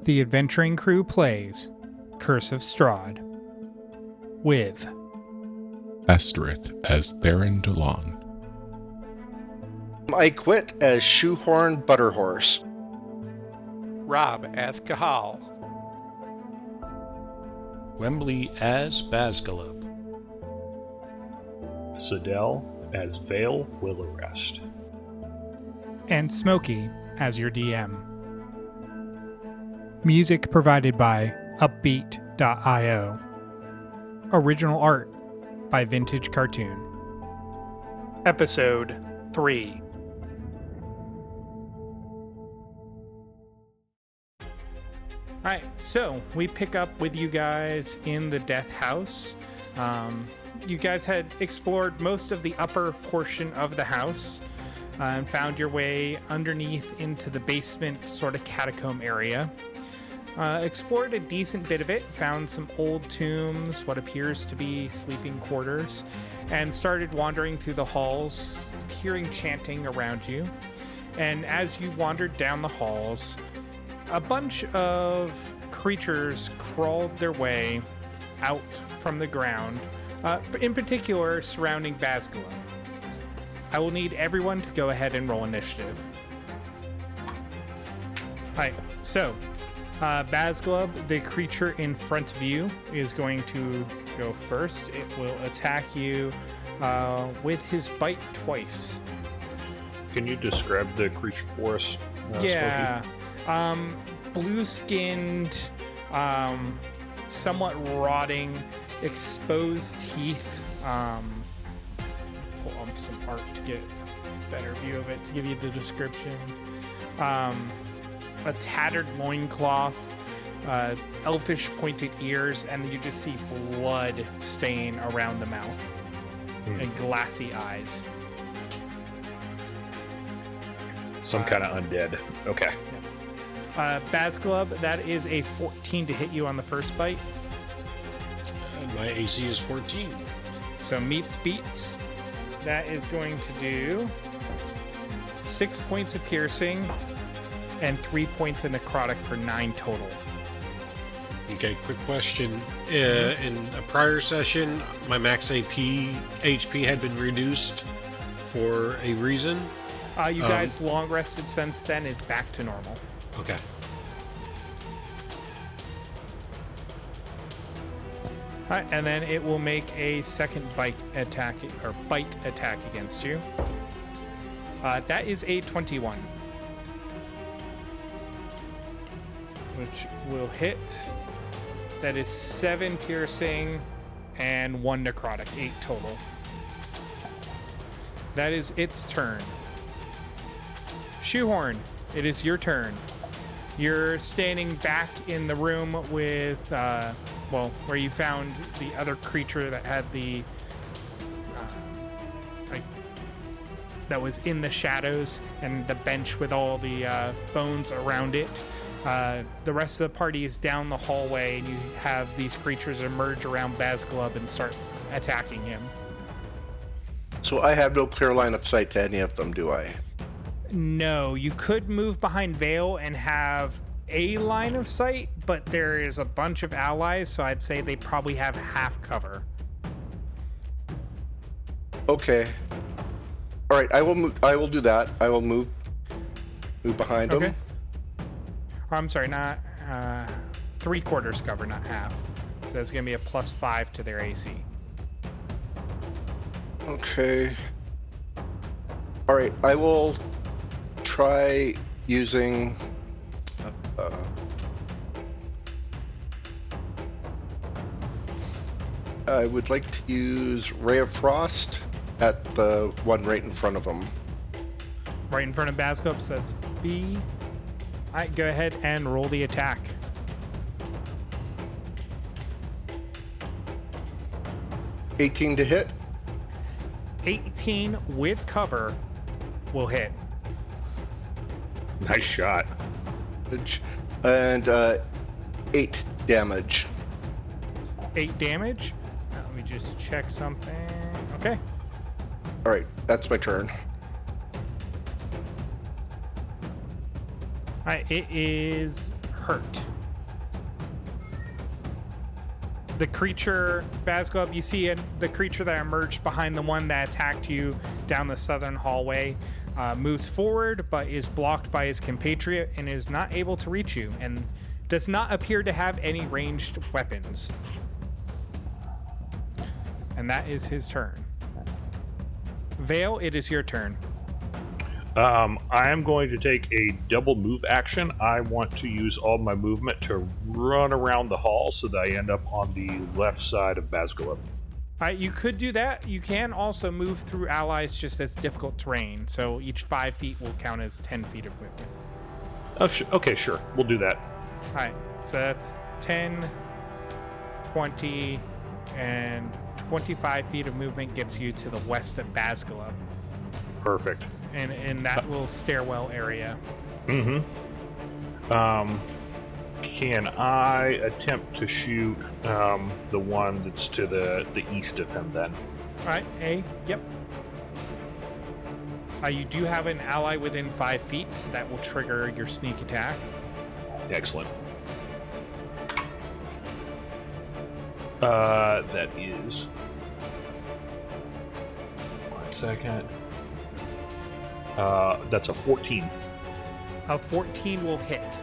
The adventuring crew plays Curse of Strahd with Esterith as Theron DeLon. I quit as Shoehorn Butterhorse. Rob as Kahal. Wembley as Basgalub. Sidel as Vale Willarest. and Smokey as your DM. Music provided by Upbeat.io. Original art by Vintage Cartoon. Episode 3. Alright, so we pick up with you guys in the Death House. You guys had explored most of the upper portion of the house and found your way underneath into the basement sort of catacomb area. Explored a decent bit of it, found some old tombs, what appears to be sleeping quarters, and started wandering through the halls, hearing chanting around you. And as you wandered down the halls, a bunch of creatures crawled their way out from the ground, in particular surrounding Basgalub. I will need everyone to go ahead and roll initiative. Alright, so Basgalub, the creature in front of you, is going to go first. It will attack you with his bite twice. Can you describe the creature for us? Yeah. Blue-skinned, somewhat rotting, exposed teeth. Pull up some art to get a better view of it, to give you the description. A tattered loincloth, elfish pointed ears, and you just see blood stain around the mouth and glassy eyes. Some kind of undead. Okay. Basgalub, that is a 14 to hit you on the first bite. My AC is 14. So meets beats. That is going to do 6 points of piercing and 3 points of necrotic for 9 total. Okay, quick question. In a prior session, my max HP had been reduced for a reason. You guys long rested since then. It's back to normal. Okay. All right, and then it will make a second bite attack against you. That is a 21, which will hit. That is 7 piercing and 1 necrotic, 8 total. That is its turn. Shoehorn, it is your turn. You're standing back in the room with, where you found the other creature that had the, that was in the shadows, and the bench with all the bones around it. The rest of the party is down the hallway, and you have these creatures emerge around Basgalub and start attacking him. So I have no clear line of sight to any of them, do I? No, you could move behind Vale and have a line of sight, but there is a bunch of allies, so I'd say they probably have half cover. Okay. All right, I will do that. I will move behind them. Or, I'm sorry, not 3/4 cover, not half. So that's gonna be a +5 to their AC. Okay. All right, I will try using I would like to use Ray of Frost at the one right in front of them. Right in front of Basgalub, so that's B. Alright, go ahead and roll the attack. $18 to hit. 18 with cover will hit. Nice shot. And 8 damage. 8 damage. Let me just check something. Okay. All right, that's my turn. Alright, it is hurt. The creature, Bazglub, you see the creature that emerged behind the one that attacked you down the southern hallway, moves forward but is blocked by his compatriot and is not able to reach you and does not appear to have any ranged weapons. And that is his turn. Vale, it is your turn. I am going to take a double move action. I want to use all my movement to run around the hall so that I end up on the left side of Bazglub. You could do that. You can also move through allies just as difficult terrain. So each 5 feet will count as 10 feet of movement. Oh, okay, sure. We'll do that. All right. So that's 10, 20, and 25 feet of movement gets you to the west of Bazglub. Perfect. And in that little stairwell area. Mm-hmm. Can I attempt to shoot the one that's to the east of him then? All right, yep. You do have an ally within 5 feet, so that will trigger your sneak attack. Excellent. That is... 1 second. That's a 14. A 14 will hit.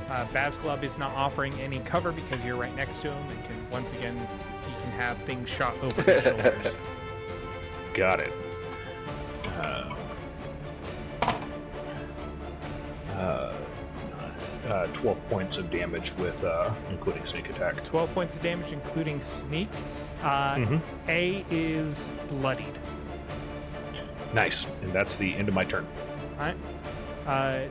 Bazglub is not offering any cover because you're right next to him and can, once again, he can have things shot over his shoulders. Got it. 12 points of damage with including sneak attack. 12 points of damage, including sneak. A is bloodied. Nice, and that's the end of my turn. All right.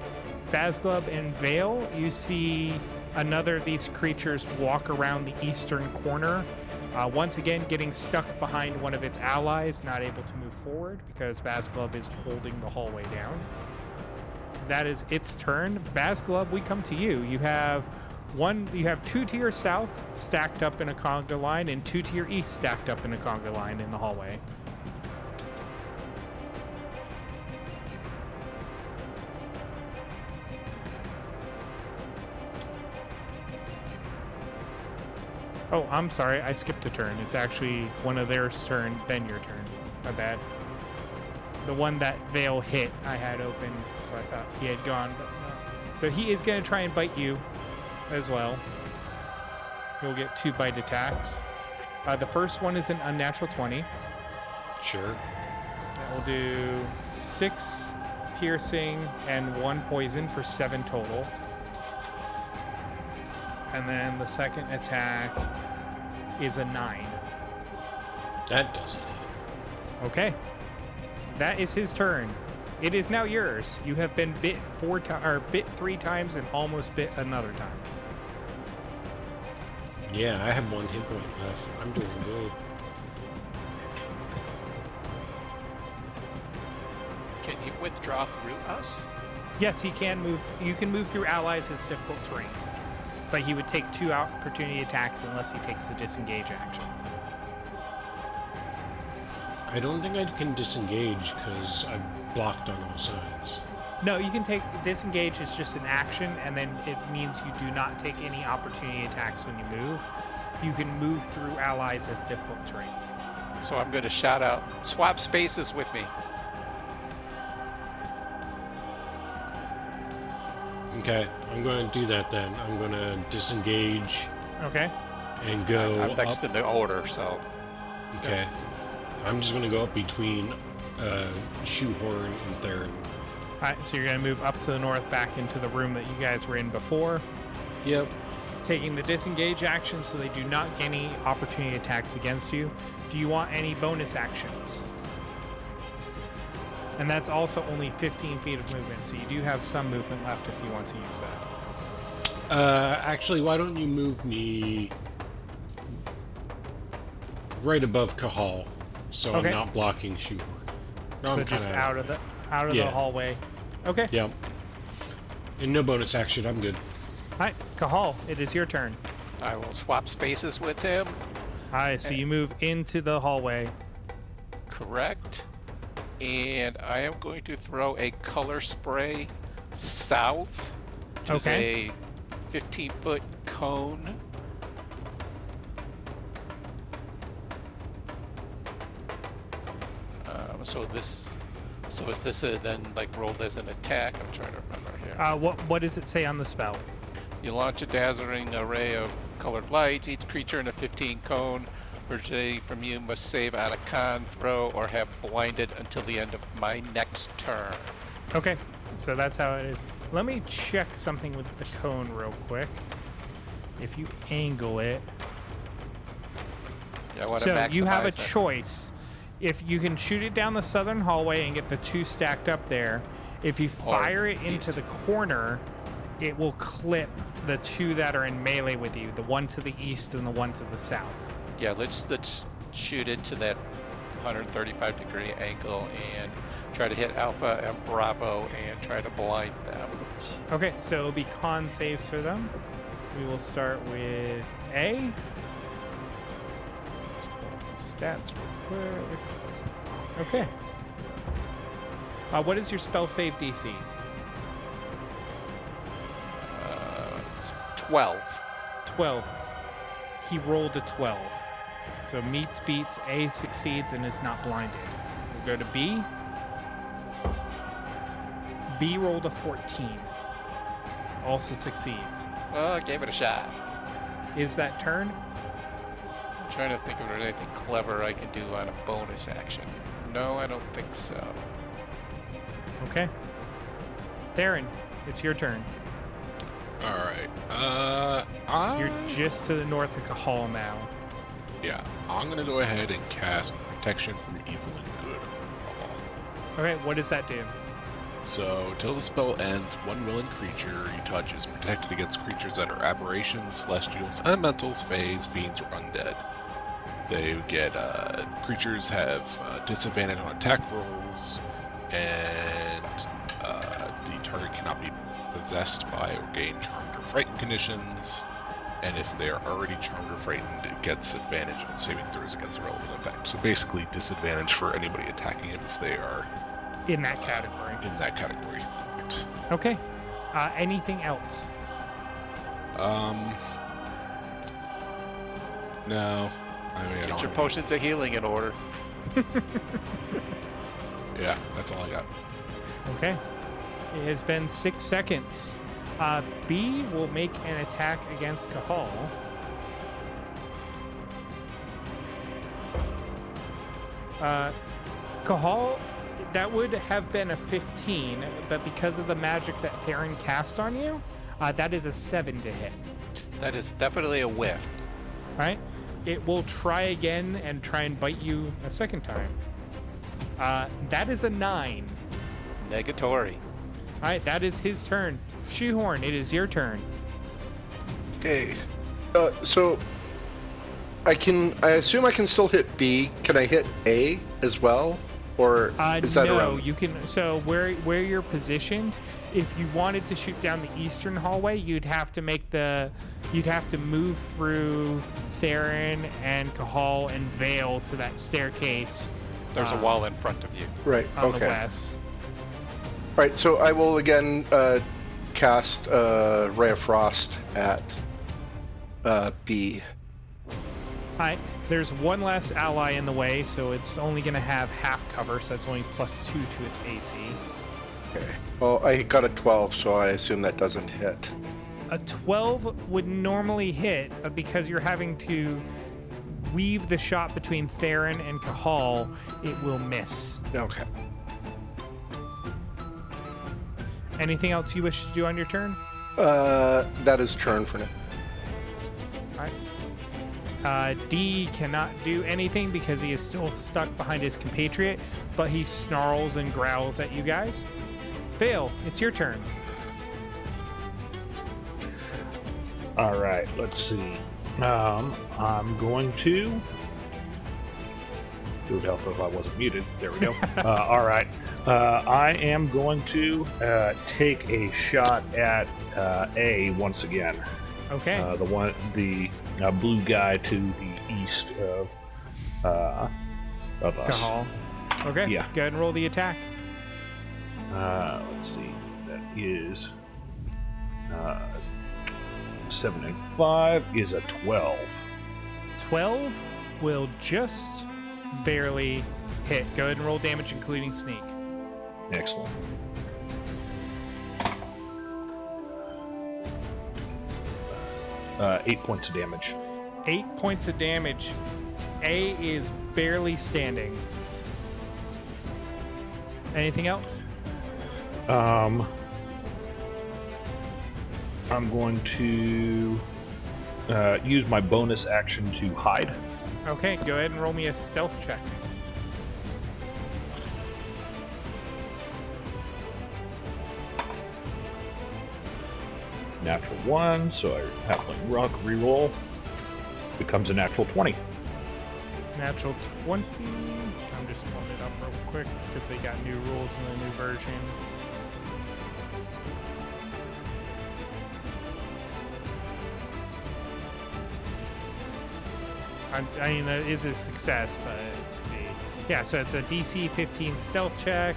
Bazglub and Vale, you see another of these creatures walk around the eastern corner, once again getting stuck behind one of its allies, not able to move forward because Bazglub is holding the hallway down. That is its turn. Bazglub, we come to you. You have 2 to your south stacked up in a conga line and 2 to your east stacked up in a conga line in the hallway. Oh, I'm sorry. I skipped a turn. It's actually one of theirs turn, then your turn. My bad. The one that Vale hit, I had open, so I thought he had gone, but no. So he is going to try and bite you as well. You'll get 2 bite attacks. The first one is an unnatural 20. Sure. That will do 6 piercing and 1 poison for 7 total. And then the second attack is a 9. That doesn't hit. Okay. That is his turn. It is now yours. You have been bit 3 times and almost bit another time. Yeah, I have 1 hit point left. I'm doing good. Can he withdraw through us? Yes, he can move. You can move through allies as difficult terrain. But he would take 2 opportunity attacks unless he takes the disengage action. I don't think I can disengage because I'm blocked on all sides. No, you can take disengage is just an action, and then it means you do not take any opportunity attacks when you move. You can move through allies as difficult terrain. So I'm going to shout out, swap spaces with me. Okay, I'm going to do that then. I'm going to disengage Okay. and go I'm next up. in the order, so. Okay. I'm just going to go up between Shoehorn and Theron. All right, so you're going to move up to the north back into the room that you guys were in before. Yep. Taking the disengage action so they do not get any opportunity attacks against you. Do you want any bonus actions? And that's also only 15 feet of movement, so you do have some movement left if you want to use that. Actually, why don't you move me right above Kahal, so Okay. I'm not blocking Shoehorn. No, So I'm just kinda- out of the Yeah. hallway. Okay. Yep. And no bonus action, I'm good. All right, Kahal, it is your turn. I will swap spaces with him. All right, so you move into the hallway. Correct. And I am going to throw a color spray south which is a 15-foot cone. So is this then like rolled as an attack? I'm trying to remember here. What does it say on the spell? You launch a dazzling array of colored lights. Each creature in a 15 cone originating from you must save on a con throw or have blinded until the end of my next turn. Okay, so that's how it is. Let me check something with the cone real quick. If you angle it. Yeah, I want to So maximize you have a that. choice. If you can shoot it down the southern hallway and get the two stacked up there, if you fire it into the corner, it will clip the two that are in melee with you, the one to the east and the one to the south. Yeah, let's shoot it to that 135-degree angle and try to hit Alpha and Bravo and try to blind them. Okay, so it'll be con saves for them. We will start with A. Let's pull up the stats real quick. Okay. What is your spell save DC? It's 12. 12. He rolled a 12. So meets beats, A succeeds and is not blinded. We'll go to B. B rolled a 14. Also succeeds. Well, gave it a shot. Is that turn? I'm trying to think if there's anything clever I can do on a bonus action. No, I don't think so. Okay. Theron, it's your turn. All right. You're just to the north of Kahal now. Yeah, I'm gonna go ahead and cast Protection from Evil and Good. Okay, what does that do? So, till the spell ends, one willing creature you touch is protected against creatures that are aberrations, celestials, elementals, fays, fiends, or undead. They get, creatures have disadvantage on attack rolls, and the target cannot be possessed by or gain charmed or frightened conditions. And if they are already charmed or frightened, it gets advantage on saving throws against the relevant effect. So basically, disadvantage for anybody attacking it if they are In that category. in that category. Correct. Okay. Anything else? No. I mean, I Get don't your have potions of healing in order. any- Yeah, that's all I got. Okay. It has been 6 seconds. B will make an attack against Kahal. Kahal, that would have been a 15, but because of the magic that Theron cast on you, that is a 7 to hit. That is definitely a whiff. Right? It will try again and try and bite you a second time. That is a 9. Negatory. All right, that is his turn. Shoehorn, it is your turn. Okay. So I assume I can still hit B. Can I hit A as well? Or is that no, around? you can. So where you're positioned, if you wanted to shoot down the eastern hallway, you'd have to move through Theron and Kahal and Vale to that staircase. There's a wall in front of you. Right, on the okay. west. Right, so I will again cast Ray of Frost at B. All right, there's one less ally in the way, so it's only going to have half cover, so that's only +2 to its AC. Okay. Well, I got a 12, so I assume that doesn't hit. A 12 would normally hit, but because you're having to weave the shot between Theron and Kahal, it will miss. Okay. Anything else you wish to do on your turn? That is turn for now. All right. D cannot do anything because he is still stuck behind his compatriot, but he snarls and growls at you guys. Vale, it's your turn. All right, let's see. I'm going to. It would help if I wasn't muted. There we go. All right. I am going to take a shot at A once again. Okay. The blue guy to the east of us. Kahal. Okay. Yeah. Go ahead and roll the attack. Let's see. That is 7 and 5 is a 12. 12 will just barely hit. Go ahead and roll damage, including sneak. Excellent. Uh, 8 points of damage. 8 points of damage. A is barely standing. Anything else? I'm going to use my bonus action to hide. Okay, go ahead and roll me a stealth check. Natural 1, so I halfling rock reroll. Becomes a natural 20. Natural 20. I'm just pulling it up real quick because they got new rules in the new version. I mean, that is a success, but let's see. Yeah, so it's a DC 15 stealth check.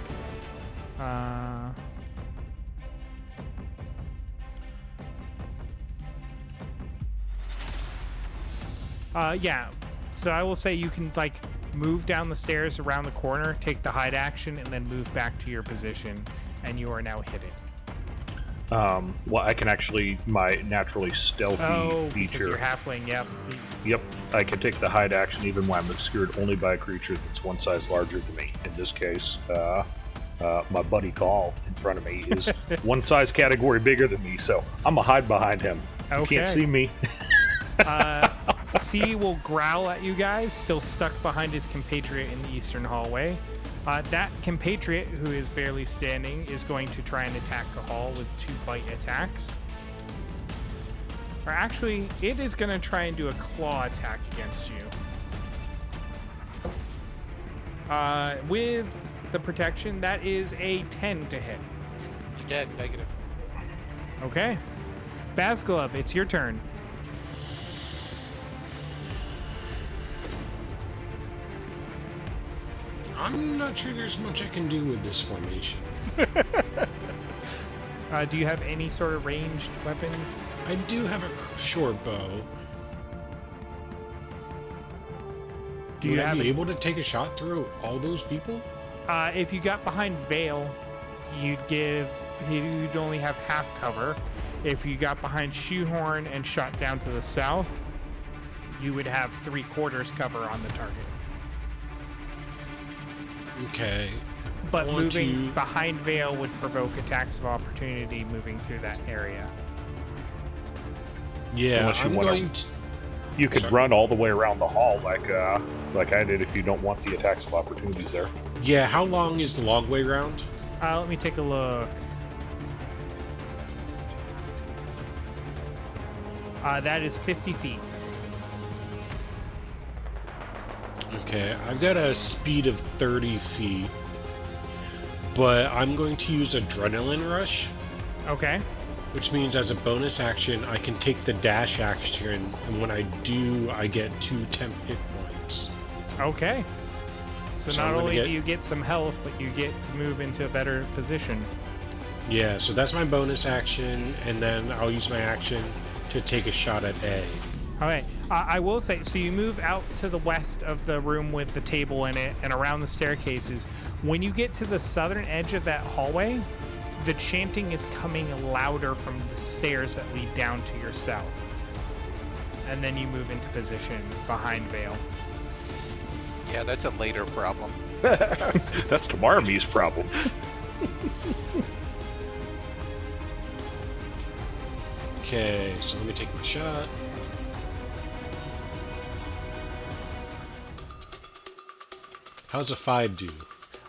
Yeah. So I will say you can like move down the stairs around the corner, take the hide action, and then move back to your position, and you are now hidden. Well, I can actually, my naturally stealthy feature. Because you're halfling, yep. Yep, I can take the hide action even when I'm obscured only by a creature that's one size larger than me. In this case, my buddy Kahal in front of me is one size category bigger than me, so I'm gonna hide behind him. Okay. You can't see me. C will growl at you guys, still stuck behind his compatriot in the eastern hallway. That compatriot, who is barely standing, is going to try and attack Kahal with 2 bite attacks. Or actually, it is going to try and do a claw attack against you. With the protection, that is a 10 to hit. Again, negative. Okay. Bazglub, it's your turn. I'm not sure there's much I can do with this formation. Do you have any sort of ranged weapons? I do have a short bow. Do you Would I have be able to take a shot through all those people? If you got behind Veil, you'd only have half cover. If you got behind Shoehorn and shot down to the south, you would have 3/4 cover on the target. Okay. But moving behind Veil would provoke attacks of opportunity moving through that area. Yeah, Unless you I'm wanna- going to... You could run all the way around the hall like I did if you don't want the attacks of opportunities there. Yeah, how long is the long way round? Let me take a look. That is 50 feet. Okay, I've got a speed of 30 feet, but I'm going to use Adrenaline Rush, Okay. which means as a bonus action, I can take the dash action, and when I do, I get 2 temp hit points. Okay. So So not I'm gonna only get- do you get some health, but you get to move into a better position. Yeah, so that's my bonus action, and then I'll use my action to take a shot at A. All right. I will say, so you move out to the west of the room with the table in it and around the staircases. When you get to the southern edge of that hallway, the chanting is coming louder from the stairs that lead down to your south. And then you move into position behind Veil. Yeah, that's a later problem. That's Tamarami's problem. Okay, so let me take my shot. How's a 5 do?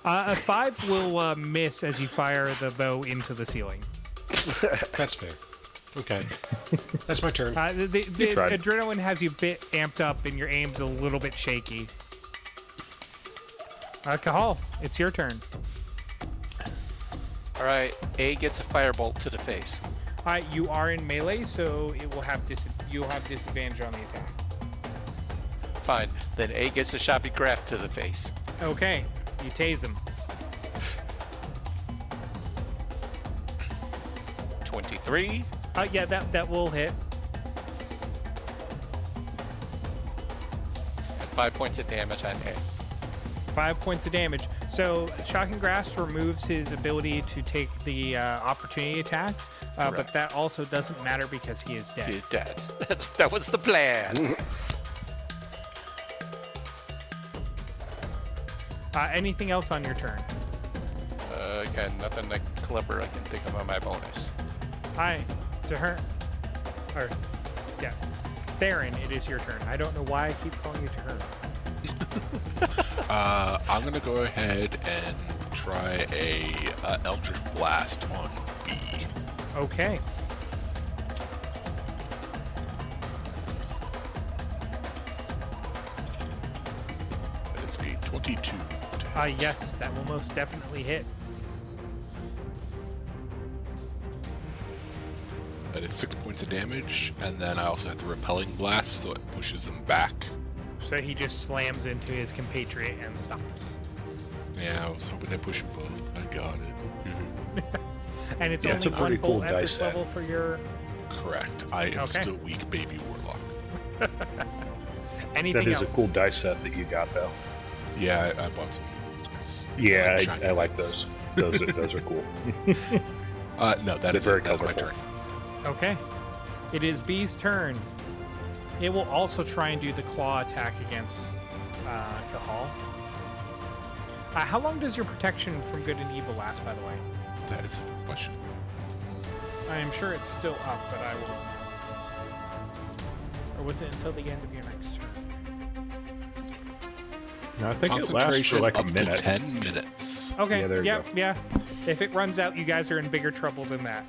A 5 will miss as you fire the bow into the ceiling. That's fair. Okay. That's my turn. The tried. adrenaline has you a bit amped up and your aim's a little bit shaky. Kahal, it's your turn. All right, A gets a firebolt to the face. You are in melee, so it will have you'll have disadvantage on the attack. Fine. Then A gets a shopping graph to the face. Okay, you tase him. 23. Yeah, that will hit. 5 points of damage on hit. 5 points of damage. So Shocking Grasp removes his ability to take the opportunity attacks, but Correct. that also doesn't matter because he is dead. He's dead. That was the plan. Anything else on your turn? Again, nothing like clever I can think of on my bonus. Hi, to her. Or, yeah. Theron, it is your turn. I don't know why I keep calling you to her. I'm gonna go ahead and try a Eldritch Blast on B. Okay. That is a 22. Yes, that will most definitely hit. That is 6 points of damage, and then I also have the Repelling Blast, so it pushes them back. So he just slams into his compatriot and stops. Yeah, I was hoping to push them both. I got it. And it's Yeah, it's only a pretty one cool bolt at dice this set. level for your... Correct. I am Okay. still weak, baby warlock. Anything That is else? a cool dice set that you got, though. Yeah, I bought some. Yeah, shiny I like things. those. Those are cool. No, that is They're it. very That's my colorful. turn. Okay. It is B's turn. It will also try and do the claw attack against Kahal. How long does your protection from good and evil last, by the way? That is a good question. I am sure it's still up, but I will... Or was it until the end of your next turn? No, I think it lasts for Concentration like a up to minute. 10 minutes. Okay, Yeah, there you yep, go. yeah. If it runs out, you guys are in bigger trouble than that.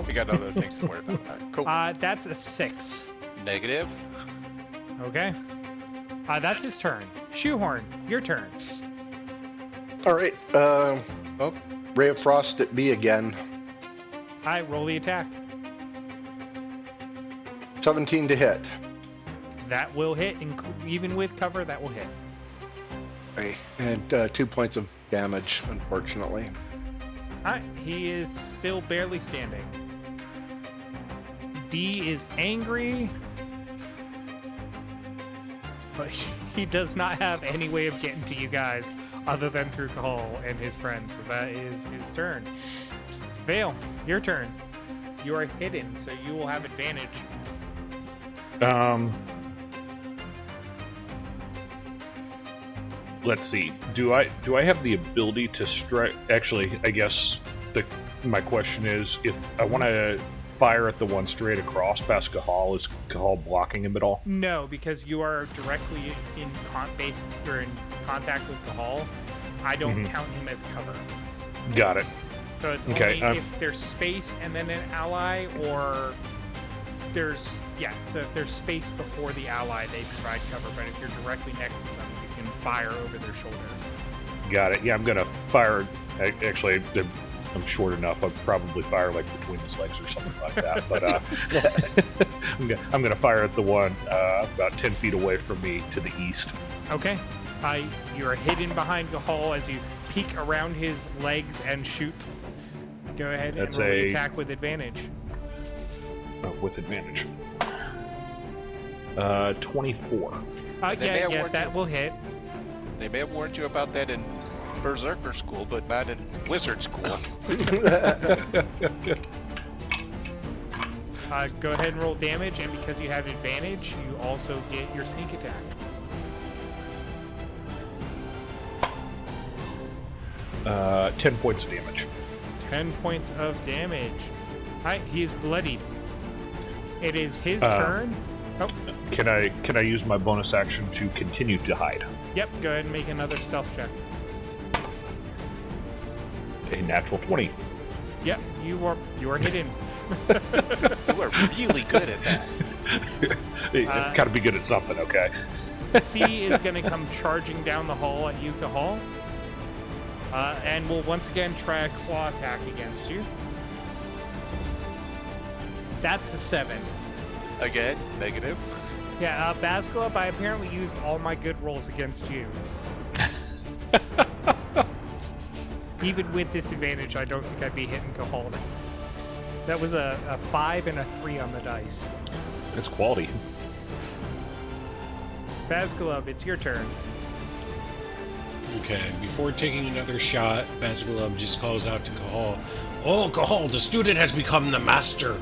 We got other things to worry about. Cool. That's a 6. Negative. Okay. That's his turn. Shoehorn, your turn. All right. Ray of Frost at B again. Hi, roll the attack. 17 to hit. That will hit, even with cover, that will hit. Okay. And 2 points of damage, unfortunately. Alright, he is still barely standing. D is angry, but he does not have any way of getting to you guys other than through Kahal and his friends. So that is his turn. Vale, your turn. You are hidden, so you will have advantage. Let's see. Do I have the ability to strike? Actually, I guess my question is, if I want to fire at the one straight across past Kahal, is Kahal blocking him at all? No, because you are directly in contact with Kahal. I don't count him as cover. Got it. So it's Okay, only if there's space and then an ally, or there's so if there's space before the ally, they provide cover. But if you're directly next to them, you can fire over their shoulder. Got it. Yeah, I'm gonna fire. Actually, I'm short enough. I'll probably fire like between his legs or something like that. But I'm gonna fire at the one about 10 feet away from me to the east. Okay. You are hidden behind Kahal as you peek around his legs and shoot. Go ahead That's and roll the a- attack with advantage. With advantage. 24. They may have warned That you. will hit. They may have warned you about that in Berserker school, but not in Wizard school. Go ahead and roll damage, and because you have advantage, you also get your sneak attack. Uh, 10 points of damage. 10 points of damage. Alright, he is bloodied. It is his turn. Oh, Can I use my bonus action to continue to hide? yep, go ahead and make another stealth check. A natural 20. Yep, you are hidden. You are really good at that. Gotta be good at something, okay? C is going to come charging down the hall at you, Kahal. And will once again try a claw attack against you. That's a 7. Again, negative. Yeah, Basculub, I apparently used all my good rolls against you. Even with disadvantage, I don't think I'd be hitting Kahal. That was a 5 and a 3 on the dice. It's quality. Bazglub, it's your turn. Okay, before taking another shot, Bazglub just calls out to Kahal. Oh, Kahal, the student has become the master.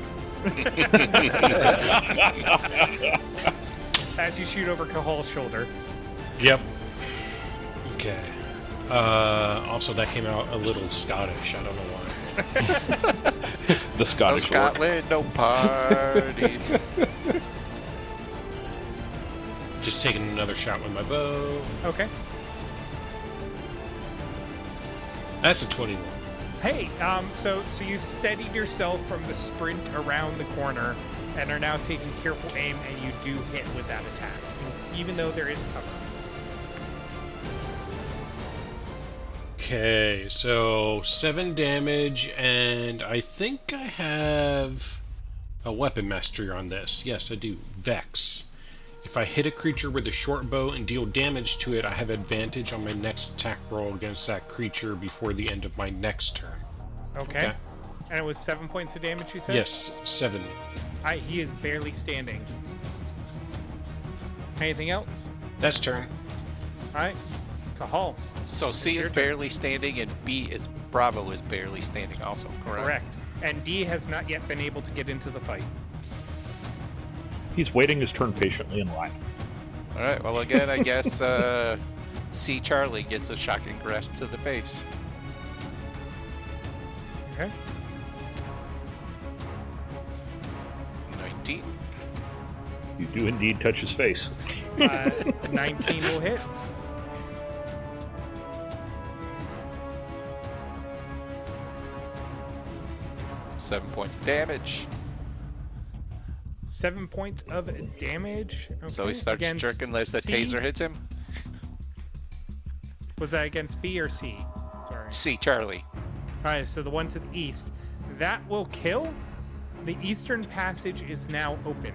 As you shoot over Kahal's shoulder. Yep. Okay. Also, that came out a little Scottish. I don't know why. The Scottish No Scotland, no party. Just taking another shot with my bow. Okay. That's a 21. Hey, so you've steadied yourself from the sprint around the corner and are now taking careful aim, and you do hit with that attack, even though there is cover. Okay, so 7 damage, and I think I have a weapon mastery on this. Yes, I do. Vex. If I hit a creature with a short bow and deal damage to it, I have advantage on my next attack roll against that creature before the end of my next turn. Okay. And it was 7 points of damage, you said? Yes, 7. He is barely standing. Anything else? That's turn. All right. Kahal. So C your is turn. barely standing, and Bravo is barely standing also, correct? Correct. And D has not yet been able to get into the fight. He's waiting his turn patiently in line. Alright, well again, I guess C Charlie gets a shocking grasp to the face. Okay. 19. You do indeed touch his face. 19 will hit. Seven points of damage. 7 points of damage. Okay. So he starts Against jerking as the C? taser hits him. Was that against B or C? Sorry. C Charlie. Alright, so the one to the east. That will kill. The eastern passage is now open.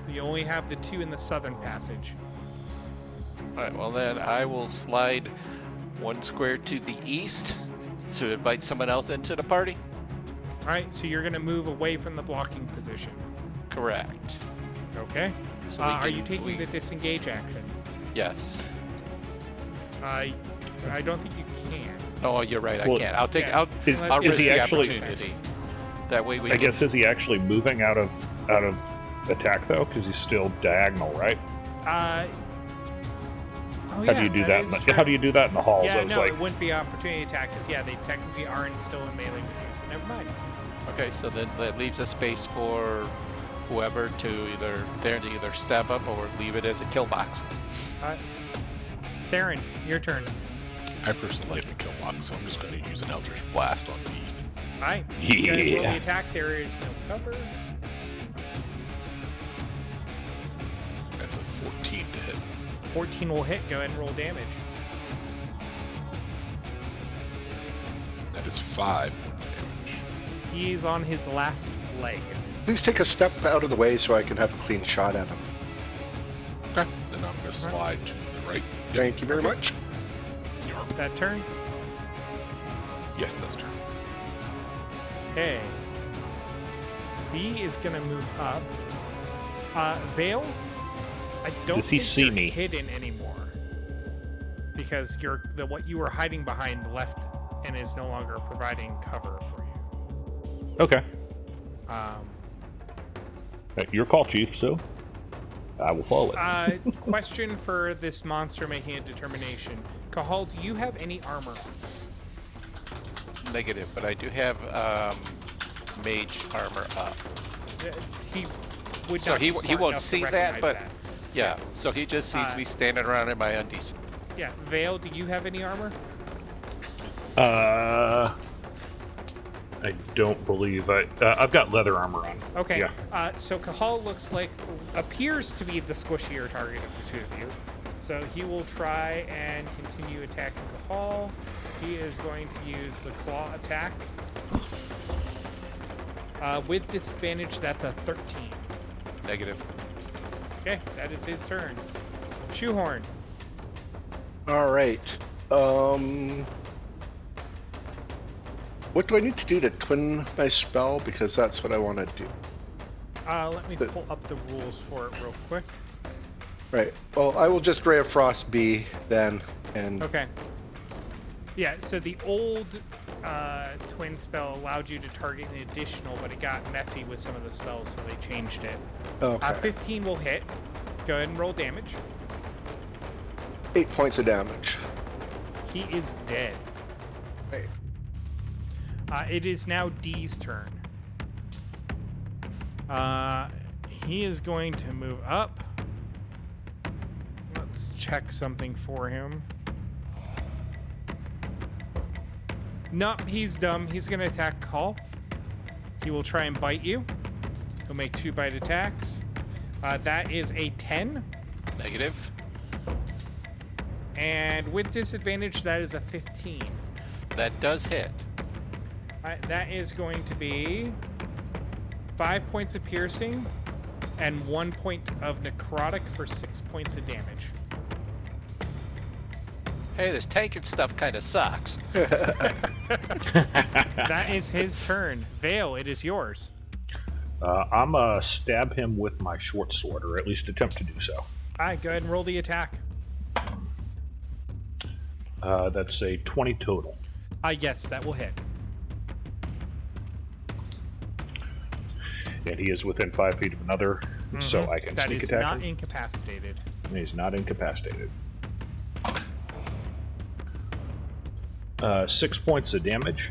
You only have the 2 in the southern passage. Alright, well then I will slide 1 square to the east to invite someone else into the party. Alright, so you're going to move away from the blocking position. Correct. Okay. So Are you taking the disengage action? Yes. I don't think you can. Oh, you're right. Well, I can't. I'll take. yeah. I'll Is risk he the actually- opportunity. That way we. I can- guess is he actually moving out of attack though? Because he's still diagonal, right? Oh, How do you do that? How do you do that in the halls? Yeah, I was no, like, it wouldn't be opportunity attack because they technically aren't still in melee with you. So never mind. Okay, so then that leaves a space for whoever to either step up or leave it as a kill box. Theron, your turn. I personally like the kill box, so I'm just going to use an Eldritch Blast on B. Alright. You guys roll the yeah. attack. There is no cover. That's a 14 to hit. 14 will hit. Go ahead and roll damage. That is 5 points of damage. He's on his last leg. Please take a step out of the way so I can have a clean shot at him. Okay. Then I'm going to slide to the right. Yep. Thank you very much. That turn. Yes, that's true. Okay. B is gonna move up. Vale, I don't Does he think see you're me? hidden anymore. Because what you were hiding behind left and is no longer providing cover for you. okay. Um, Your call, Chief. So I will follow it. question for this monster making a determination. Kahal, do you have any armor? Negative, but I do have mage armor up. He would So not. he be smart won't enough to see that, recognize but yeah. So he just sees me standing around in my undies. Yeah, Vale, do you have any armor? I don't believe I've got leather armor on. Okay. Yeah. So Kahal appears to be the squishier target of the two of you. So he will try and continue attacking Kahal. He is going to use the claw attack. With disadvantage, that's a 13. Negative. Okay, that is his turn. Shoehorn. All right. Well, what do I need to do to twin my spell? Because that's what I want to do. Let me pull up the rules for it real quick. Right. Well, I will just Ray of Frost B then, and Okay. Yeah, so the old twin spell allowed you to target an additional, but it got messy with some of the spells, so they changed it. okay. 15 will hit. Go ahead and roll damage. 8 points of damage. He is dead. Right. It is now D's turn. He is going to move up. Let's check something for him. Nope, he's dumb. He's going to attack Kahal. He will try and bite you. He'll make 2 bite attacks. That is a 10. Negative. And with disadvantage, that is a 15. That does hit. That is going to be 5 points of piercing and 1 point of necrotic for 6 points of damage. Hey, this tanking stuff kind of sucks. That is his turn. Vale, it is yours. I'm gonna stab him with my short sword, or at least attempt to do so. All right, go ahead and roll the attack. That's a 20 total. Yes, that will hit. And he is within 5 feet of another, so I can That sneak is attack not him. incapacitated. He's not incapacitated. 6 points of damage.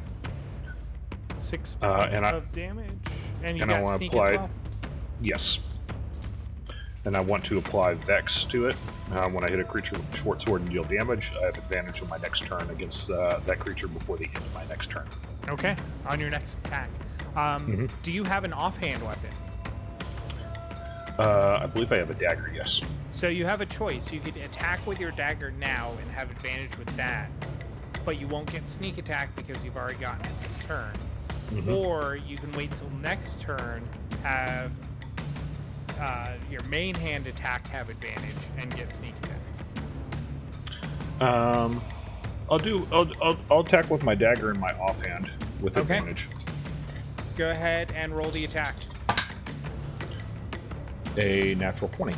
6 points and I- of damage. And you and I got wanna sneak apply- as well? Yes. And I want to apply Vex to it. When I hit a creature with a short sword and deal damage, I have advantage on my next turn against that creature before the end of my next turn. Okay, on your next attack. Do you have an offhand weapon? I believe I have a dagger, yes. So you have a choice. You could attack with your dagger now and have advantage with that, but you won't get sneak attack because you've already gotten it this turn. Or you can wait till next turn, have your main hand attack have advantage and get sneak attack. I'll attack with my dagger in my offhand with Okay. advantage. Go ahead and roll the attack. A natural 20.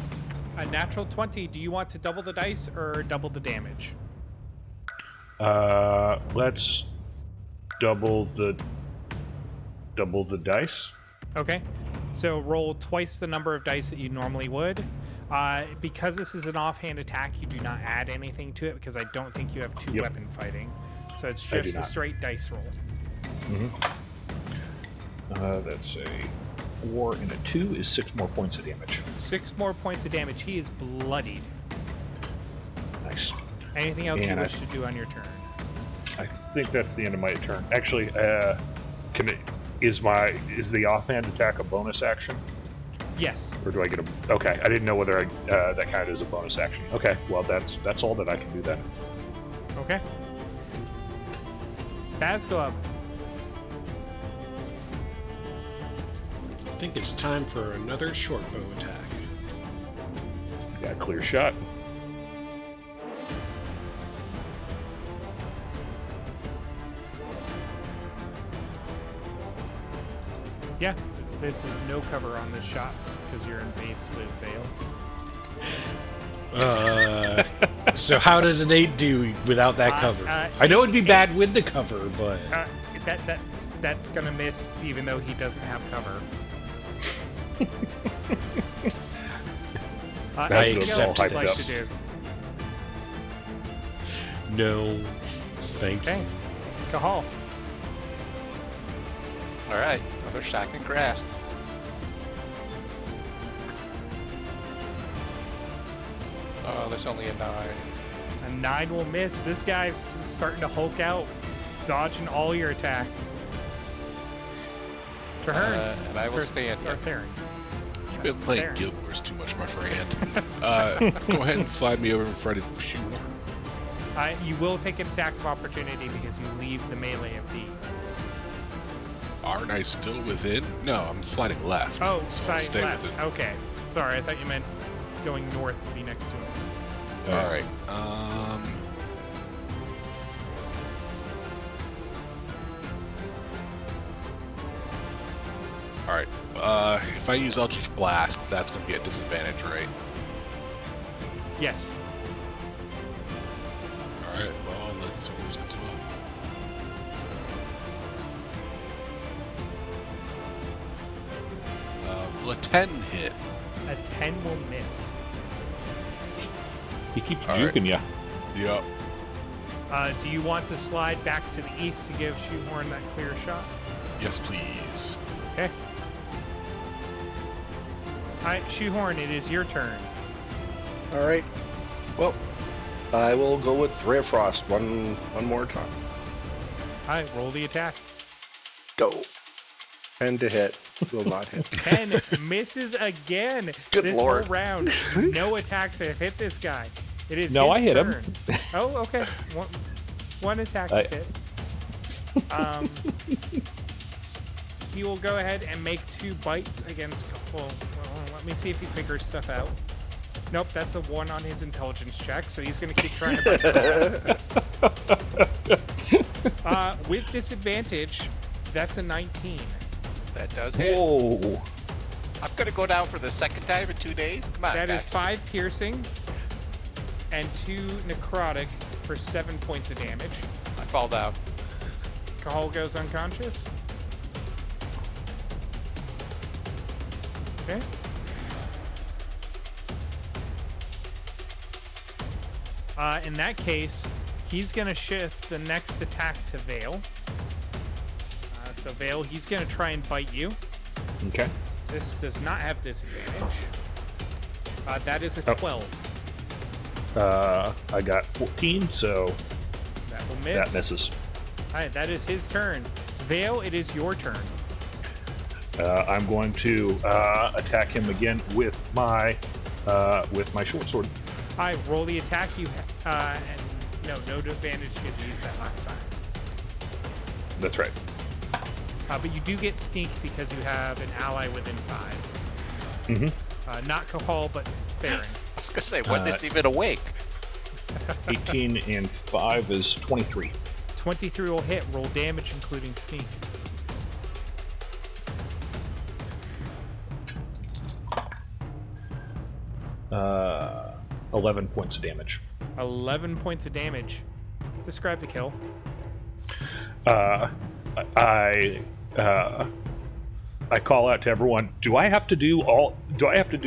A natural 20. Do you want to double the dice or double the damage? Let's double the dice. Okay. So roll twice the number of dice that you normally would. Because this is an offhand attack, you do not add anything to it because I don't think you have two weapon fighting. So it's I do just a not. straight dice roll. That's a 4 and a 2 is 6 more points of damage. 6 more points of damage. He is bloodied. Nice. Anything else you And wish to do on your turn? I think that's the end of my turn. Actually, is the offhand attack a bonus action? Yes. Or do I get a... Okay, I didn't know whether that counted as a bonus action. Okay, well, that's all that I can do then. Okay. Bazglub. I think it's time for another short bow attack. Got a clear shot. Yeah, this is no cover on this shot because you're in base with Vale. So how does an 8 do without that cover? I know it'd be bad with the cover, but... That's gonna miss even though he doesn't have cover. I Anything accept else you'd like this. to do? No. Thank Okay. Kahal. Alright, another shocking grasp. Oh, that's only a 9. A 9 will miss. This guy's starting to Hulk out, dodging all your attacks. Trahern. And I will stand Or here. Theron. You've been playing There. Guild Wars too much, my friend. Go ahead and slide me over in front of Shoehorn. You will take an attack of opportunity because you leave the melee of D. Aren't I still within? No, I'm sliding left. Oh, so I'll sorry, stay left. within. Okay. Sorry, I thought you meant going north to be next to him. All right. Alright, if I use Eldritch Blast, that's going to be a disadvantage, right? Yes. Alright, well, let's do this one as well. Will a 10 hit? A 10 will miss. He keeps All right. juking ya. Yep. Do you want to slide back to the east to give Shoehorn that clear shot? Yes, please. Okay. Alright, Shoehorn, it is your turn. All right. Well, I will go with Ray of Frost one more time. Alright, roll the attack. Go. 10 to hit. Will not hit. 10 misses again. Good this lord. whole round. No attacks have hit this guy. It is No, his I hit him. turn. Oh, okay. One attack is hit. He will go ahead and make 2 bites against. Well, let me see if he figures stuff out. Nope, that's a 1 on his intelligence check, so he's going to keep trying to bite. With disadvantage, that's a 19. That does hit. Whoa. I'm gonna go down for the second time in 2 days. Come on, That is guys. 5 piercing and 2 necrotic for 7 points of damage. I fall down. Kahal goes unconscious. Okay. In that case, he's going to shift the next attack to Vale. So Vale, he's going to try and bite you. Okay. This does not have disadvantage. That is a 12. I got 14, so That will miss. that misses. Alright, that is his turn. Vale, it is your turn. I'm going to attack him again with my short sword. Alright, roll the attack. And no advantage because you used that last time. That's right. But you do get sneak because you have an ally within 5. Mm-hmm. Not Kahal, but Baron. I was gonna say, when is even awake? 18 and 5 is 23. 23 will hit. Roll damage, including sneak. Uh, 11 points of damage. 11 points of damage. Describe the kill. I call out to everyone. Do I have to do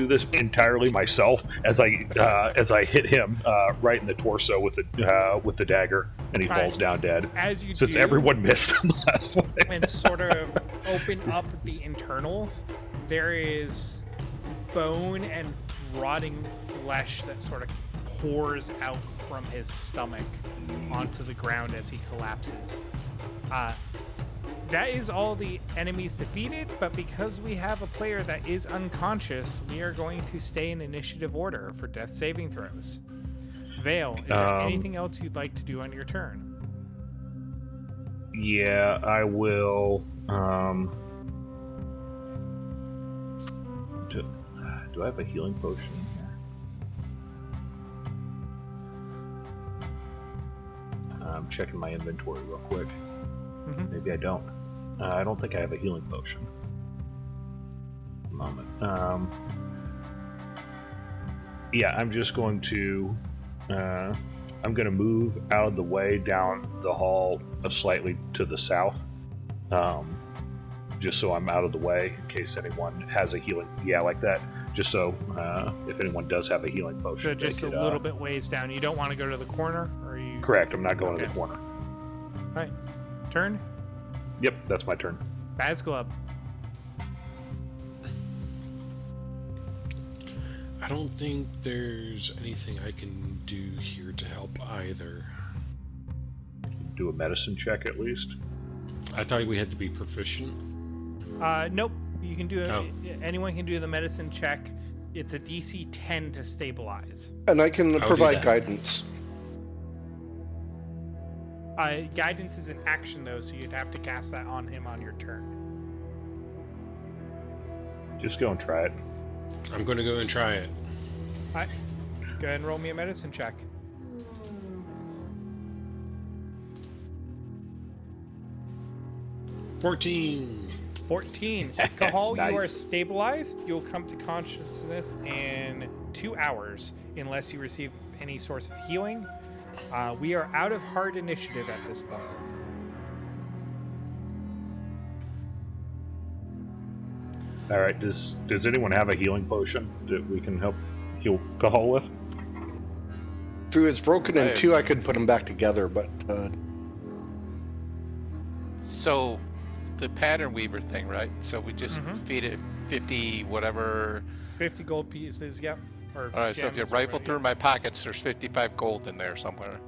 this entirely myself? As I hit him right in the torso with the dagger, and he All right. falls down dead. As you Since do, everyone missed on the last one. and sort of open up the internals, there is bone and rotting flesh that sort of pours out from his stomach onto the ground as he collapses. That is all the enemies defeated, but because we have a player that is unconscious, we are going to stay in initiative order for death saving throws. Vale, is there anything else you'd like to do on your turn? Yeah, I will. Do I have a healing potion here? I'm checking my inventory real quick. Mm-hmm. Maybe I don't. I don't think I have a healing potion. A moment. Yeah, I'm just going to. I'm going to move out of the way down the hall slightly to the south. Just so I'm out of the way in case anyone has a healing. Yeah, like that. Just so if anyone does have a healing potion. So just they a could, little bit ways down. You don't want to go to the corner, or you? Correct. I'm not going to Okay. the corner. All right. Turn. Yep, that's my turn. Bazglub. I don't think there's anything I can do here to help either. Do a medicine check at least. I thought we had to be proficient. Nope. You can do it. Oh. Anyone can do the medicine check. It's a DC 10 to stabilize. And I can do provide that. guidance. Guidance is an action though, so you'd have to cast that on him on your turn. Just go and try it. I'm going to go and try it. All right. Go ahead and roll me a medicine check. $14. 14. Kahal, you are Nice. stabilized. You'll come to consciousness in 2 hours unless you receive any source of healing. We are out of hard initiative at this point. All right. Does anyone have a healing potion that we can help heal Kahal with? If it was broken in Right. two, I could put them back together, but So, the pattern weaver thing, right? So we just feed it 50 whatever. 50 gold pieces, yep. Or All right, so if you gems or rifle whatever, through my pockets, there's 55 gold in there somewhere.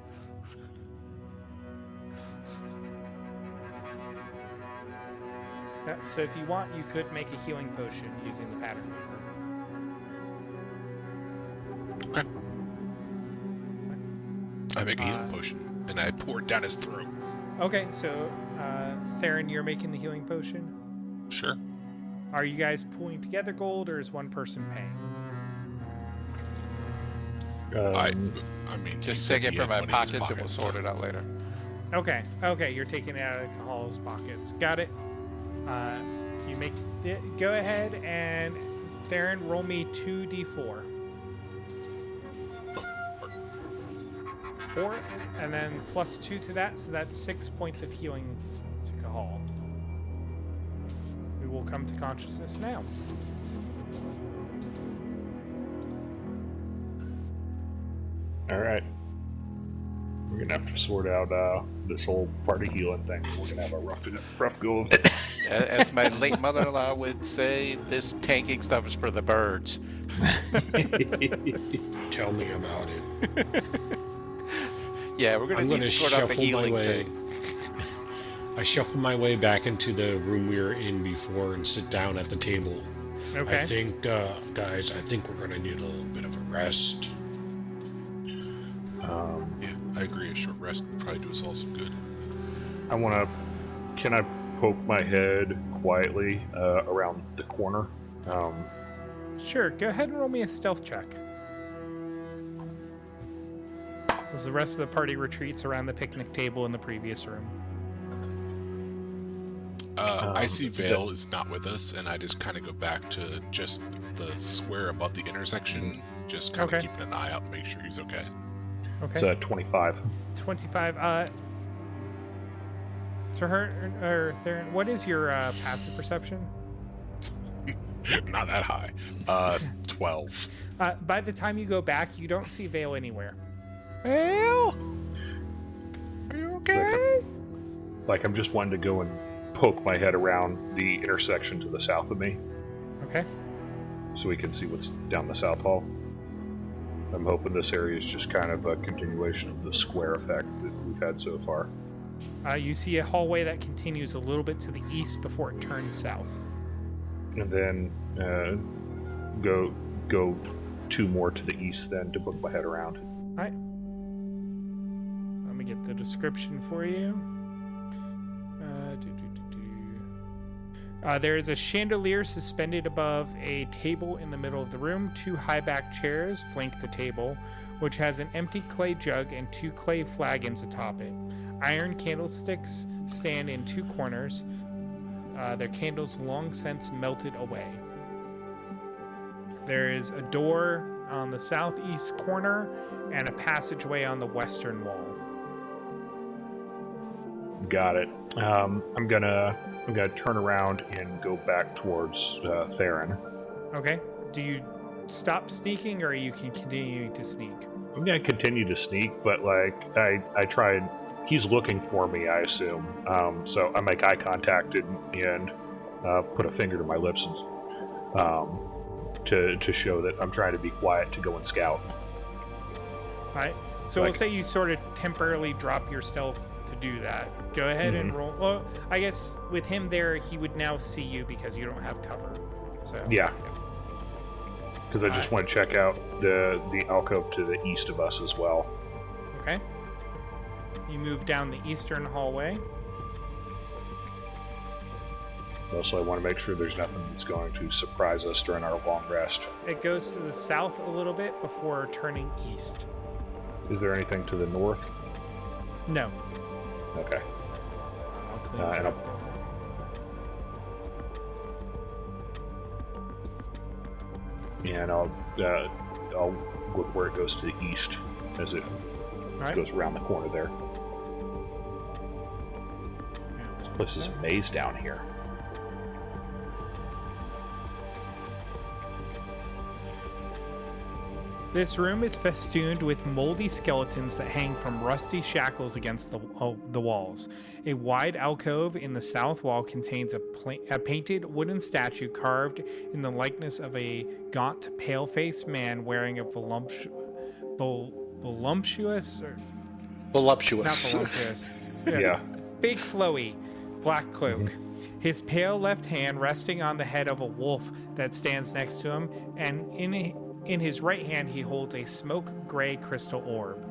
yeah. So if you want, you could make a healing potion using the pattern weaver. Okay. I make a healing potion, and I pour it down his throat. Okay, so Theron, you're making the healing potion. Sure. Are you guys pulling together gold, or is one person paying? I mean, Just he take said it he from had my money in his pockets and we'll pocket, sort so- it out later. Okay, you're taking it out of Kahal's pockets. Got it. You make it. Go ahead and Theron, roll me 2d4. 4, and then plus 2 to that, so that's 6 points of healing to Kahal. We will come to consciousness now. All right. We're gonna have to sort out this whole party healing thing. We're gonna have a rough go of it. As my late mother-in-law would say, this tanking stuff is for the birds. Tell me about it. Yeah, we're I'm gonna need gonna to sort out the shuffle my healing way. thing. I shuffle my way back into the room we were in before and sit down at the table. Okay. I think, guys, I think we're gonna need a little bit of a rest. Yeah, I agree. A short rest would probably do us all some good. Can I poke my head quietly around the corner? Sure, go ahead and roll me a stealth check. As the rest of the party retreats around the picnic table in the previous room. I see Vale is not with us, and I just kind of go back to just the square above the intersection, just kind of Okay. keeping an eye out and make sure he's okay. Okay. It's 25. 25. So Theron, what is your passive perception? Not that high. 12. By the time you go back, you don't see Vale anywhere. Vale? Are you okay? Like I'm just wanting to go and poke my head around the intersection to the south of me, Okay. so we can see what's down the south hall. I'm hoping this area is just kind of a continuation of the square effect that we've had so far. You see a hallway that continues a little bit to the east before it turns south. And then go 2 more to the east then to poke my head around. All right. Let me get the description for you. There is a chandelier suspended above a table in the middle of the room. 2 high-backed chairs flank the table, which has an empty clay jug and 2 clay flagons atop it. Iron candlesticks stand in 2 corners, their candles long since melted away. There is a door on the southeast corner and a passageway on the western wall. Got it. I'm gonna turn around and go back towards Theron. Okay. Do you stop sneaking, or are you continuing to sneak? I'm gonna continue to sneak, but like I try and he's looking for me, I assume. So I make eye contact and put a finger to my lips and, to show that I'm trying to be quiet to go and scout. All right. So we'll say you sort of temporarily drop your stealth to do that. Go ahead and roll. Well, I guess with him there, he would now see you because you don't have cover. So Yeah. Because I just want to check out the alcove to the east of us as well. Okay. You move down the eastern hallway. Also, I want to make sure there's nothing that's going to surprise us during our long rest. It goes to the south a little bit before turning east. Is there anything to the north? No. Okay. I'll clean And it I'll- up. and I'll look where it goes to the east as it goes around the corner there. This is a maze down here. This room is festooned with moldy skeletons that hang from rusty shackles against the walls. A wide alcove in the south wall contains a painted wooden statue carved in the likeness of a gaunt, pale-faced man wearing a voluptuous. Voluptuous. Not voluptuous. Yeah. Big, flowy black cloak. His pale left hand resting on the head of a wolf that stands next to him, and in his right hand, he holds a smoke gray crystal orb.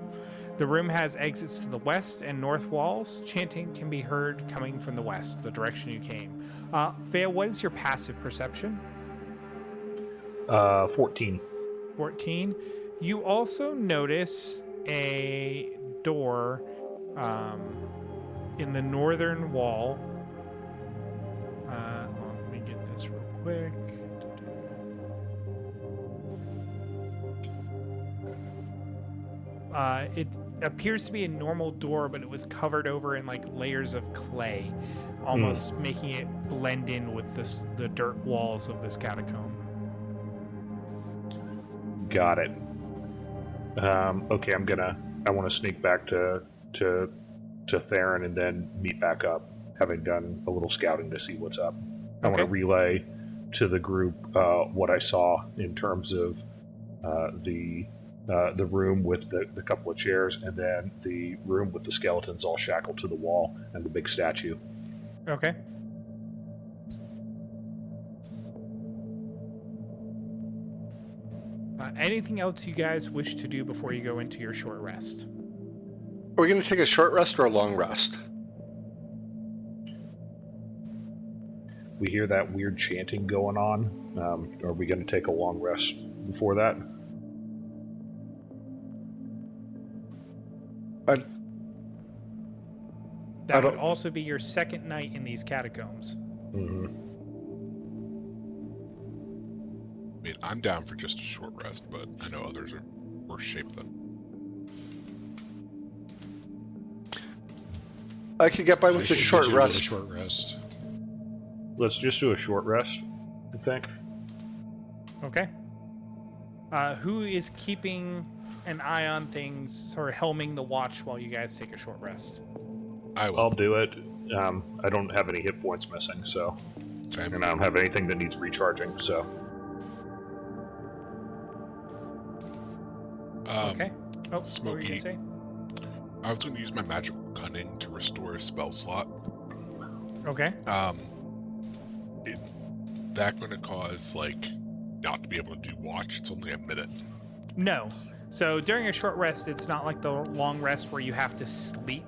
The room has exits to the west and north walls. Chanting can be heard coming from the west, the direction you came. Vale, what is your passive perception? 14. 14. You also notice a door in the northern wall. Let me get this real quick. It appears to be a normal door, but it was covered over in like layers of clay, almost making it blend in with the dirt walls of this catacomb. Got it. Okay, I want to sneak back to Theron and then meet back up, having done a little scouting to see what's up. I want to relay to the group what I saw in terms of the room with the couple of chairs, and then the room with the skeletons all shackled to the wall and the big statue. Okay. Anything else you guys wish to do before you go into your short rest? Are we going to take a short rest or a long rest? We hear that weird chanting going on. Are we going to take a long rest before that? That would also be your second night in these catacombs. Mm-hmm. I mean, I'm down for just a short rest, but I know others are worse shape than. I could get by with a short rest. Short rest. Let's just do a short rest, I think. Okay. Who is keeping an eye on things, or helming the watch while you guys take a short rest? I will. I'll do it. I don't have any hit points missing, so. Same. And I don't have anything that needs recharging, so. Okay. Oh, Smokey. what were you going to say? I was going to use my magical cunning to restore a spell slot. Okay. Is that going to cause, like, not to be able to do watch? It's only a minute. No. So during a short rest, it's not like the long rest where you have to sleep.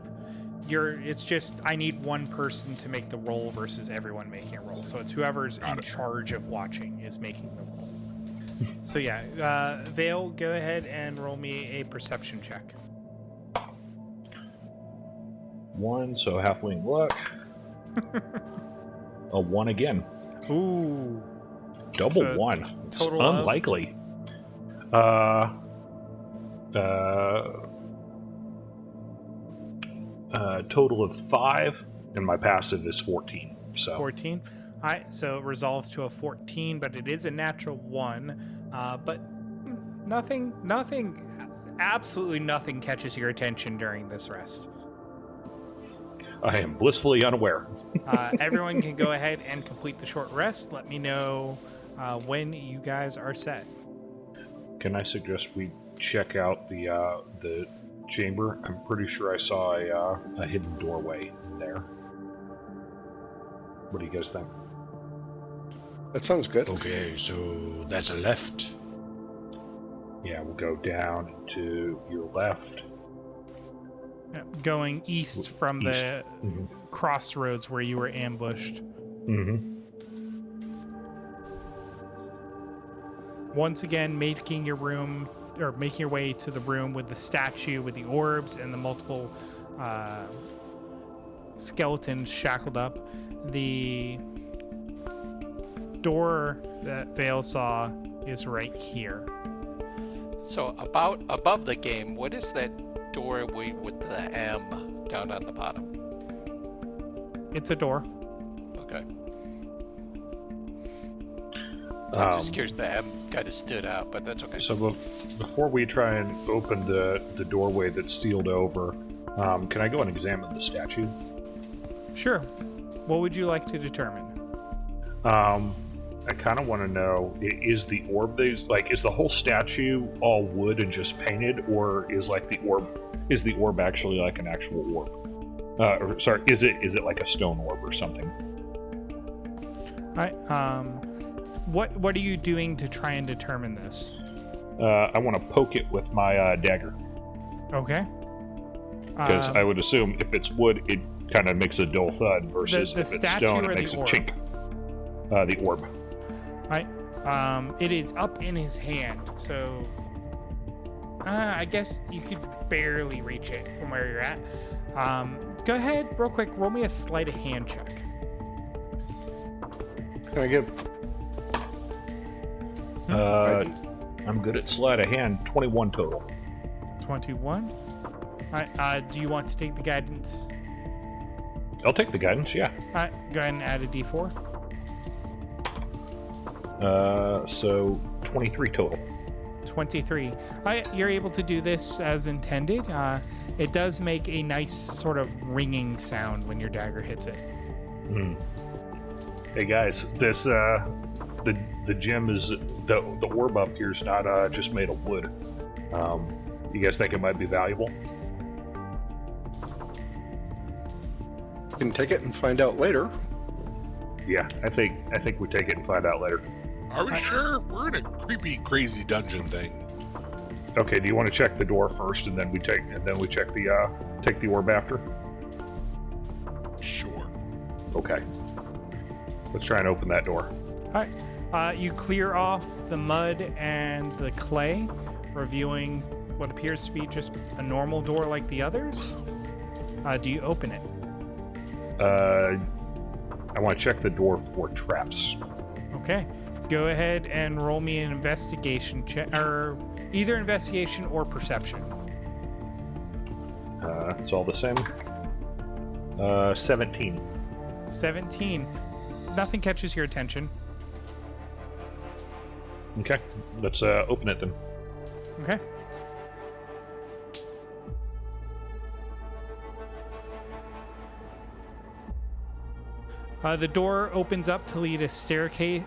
It's just, I need one person to make the roll versus everyone making a roll. So it's whoever's in charge of watching is making the roll. So yeah, Vale, go ahead and roll me a perception check. 1, so halfling luck. A 1 again. Ooh. Double So 1. It's total of? unlikely. Total of 5, and my passive is 14. So 14. All right, so it resolves to a 14, but it is a natural 1. But absolutely nothing catches your attention during this rest. I am blissfully unaware. Everyone can go ahead and complete the short rest. Let me know when you guys are set. Can I suggest we check out the chamber? I'm pretty sure I saw a hidden doorway in there. What do you guys think? That sounds good. Okay, so that's a left. Yeah, we'll go down to your left. Going east from the crossroads where you were ambushed. Mm-hmm. Once again, making your way to the room with the statue with the orbs and the multiple skeletons shackled up. The door that Vale saw is right here. So about above the game, what is that doorway with the M down on the bottom? It's a door. Okay. I'm just curious, the M kind of stood out, but that's okay. So before we try and open the doorway that's sealed over, can I go and examine the statue? Sure. What would you like to determine? I kind of want to know, is the orb, is the whole statue all wood and just painted, or is the orb actually like an actual orb? Or, sorry, is it like a stone orb or something? All right. What are you doing to try and determine this? I want to poke it with my dagger. Okay. Because I would assume if it's wood, it kind of makes a dull thud, versus the if it's statue stone, or it makes the a orb? chink. The orb. All right. It is up in his hand, so I guess you could barely reach it from where you're at. Go ahead, real quick. Roll me a sleight of hand check. Can I get? I'm good at sleight of hand. 21 total. 21. All right. Do you want to take the guidance? I'll take the guidance. Yeah. All right. Go ahead and add a d4. So 23 total. 23. You're able to do this as intended. It does make a nice sort of ringing sound when your dagger hits it. Hey guys, this the gem is the orb up here is not just made of wood. You guys think it might be valuable? You can take it and find out later. Yeah, I think we take it and find out later. Are we sure? We're in a creepy, crazy dungeon thing. Okay, do you want to check the door first, and then we check the orb after? Sure. Okay. Let's try and open that door. All right. You clear off the mud and the clay, revealing what appears to be just a normal door like the others. Do you open it? I want to check the door for traps. Okay. Go ahead and roll me an investigation check, or either investigation or perception. It's all the same. 17. 17. Nothing catches your attention. Okay, let's open it then. Okay. The door opens up to lead a staircase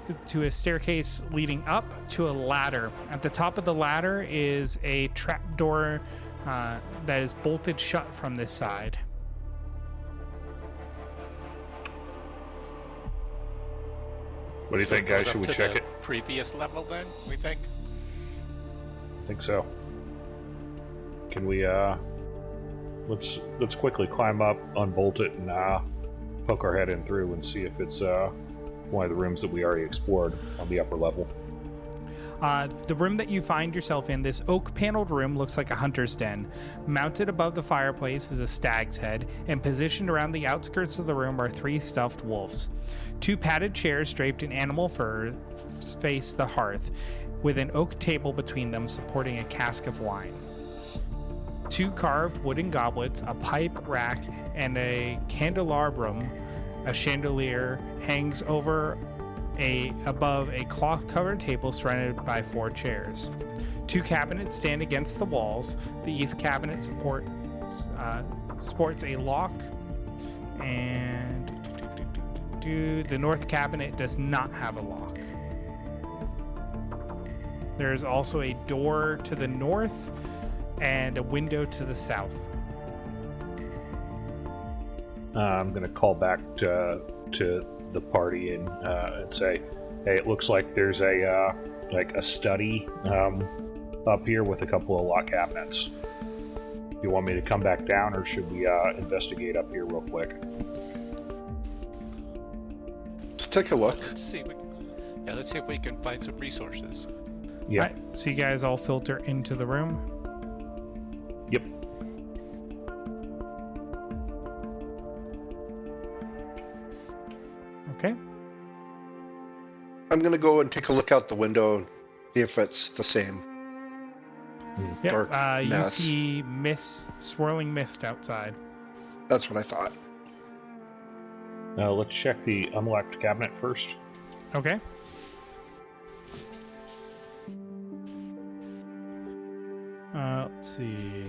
leading up to a ladder. At the top of the ladder is a trap door that is bolted shut from this side. What do you think, guys? Should we check it? Previous level, then we think. I think so. Can we? Let's quickly climb up, unbolt it, and poke our head in through and see if it's one of the rooms that we already explored on the upper level. The room that you find yourself in, this oak-paneled room, looks like a hunter's den. Mounted above the fireplace is a stag's head, and positioned around the outskirts of the room are 3 stuffed wolves. 2 padded chairs draped in animal fur face the hearth, with an oak table between them supporting a cask of wine. 2 carved wooden goblets, a pipe rack, and a candelabrum, a chandelier, hangs above a cloth-covered table surrounded by 4 chairs. 2 cabinets stand against the walls. The east cabinet sports a lock, and the north cabinet does not have a lock. There's also a door to the north and a window to the south. I'm going to call back to the party and say, hey, it looks like there's a study up here with a couple of lock cabinets. You want me to come back down, or should we investigate up here real quick? Let's take a look. Let's see if we can find some resources. Yeah. All right, so you guys all filter into the room. Yep. Okay. I'm gonna go and take a look out the window, See if it's the same. Yep. Dark You mess. see swirling mist outside. That's what I thought. Now let's check the unlocked cabinet first. Okay. Let's see.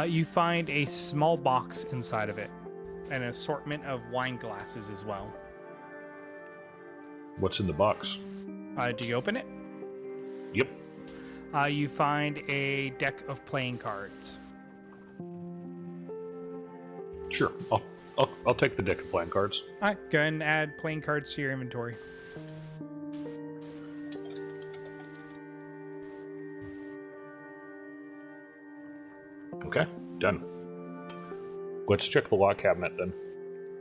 You find a small box inside of it, and an assortment of wine glasses as well. What's in the box? Do you open it? Yep. You find a deck of playing cards. Sure. I'll take the deck of playing cards. All right, go ahead and add playing cards to your inventory. Okay, done. Let's check the lock cabinet then.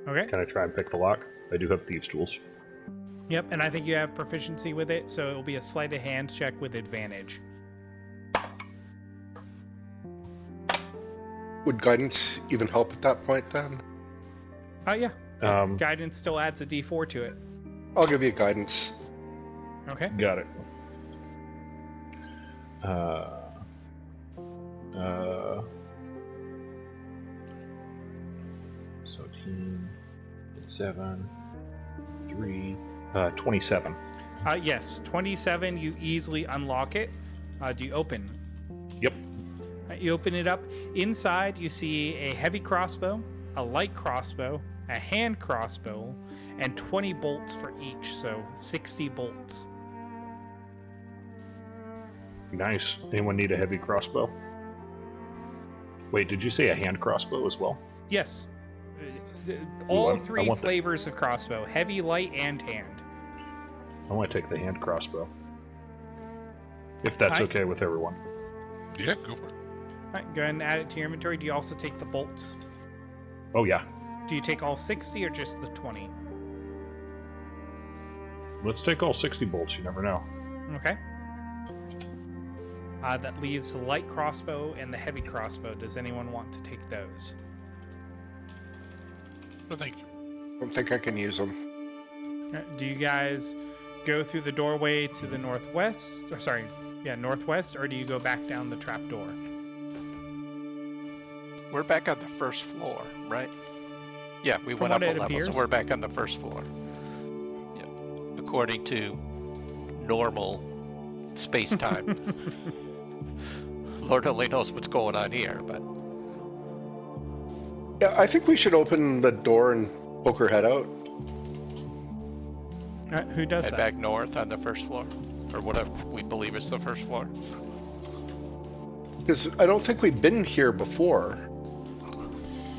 Okay. Can I try and pick the lock? I do have thieves' tools. Yep, and I think you have proficiency with it, so it'll be a sleight of hand check with advantage. Would guidance even help at that point then? Oh, yeah. Um, Guidance still adds a d4 to it. I'll give you guidance. Okay. Got it. 7, 3, 27. Yes, 27, you easily unlock it. Do you open? Yep. You open it up. Inside, you see a heavy crossbow, a light crossbow, a hand crossbow, and 20 bolts for each, so 60 bolts. Nice. Anyone need a heavy crossbow? Wait, did you say a hand crossbow as well? Yes. All I three want flavors of crossbow, heavy, light, and hand. I want to take the hand crossbow. If that's okay with everyone. Yeah, go for it. All right, go ahead and add it to your inventory. Do you also take the bolts? Oh, yeah. Do you take all 60 or just the 20? Let's take all 60 bolts. You never know. Okay. That leaves the light crossbow and the heavy crossbow. Does anyone want to take those? No, thank you. I don't think I can use them. Do you guys go through the doorway to the northwest? Or sorry, northwest, or do you go back down the trap door? We're back on the first floor, right? Yeah, we From went up what a it level, appears. so we're back on the first floor. Yeah. According to normal space-time. Lord only knows what's going on here, but... Yeah, I think we should open the door and poke her head out. Who does Head that? back north on the first floor, or whatever we believe is the first floor. Because I don't think we've been here before.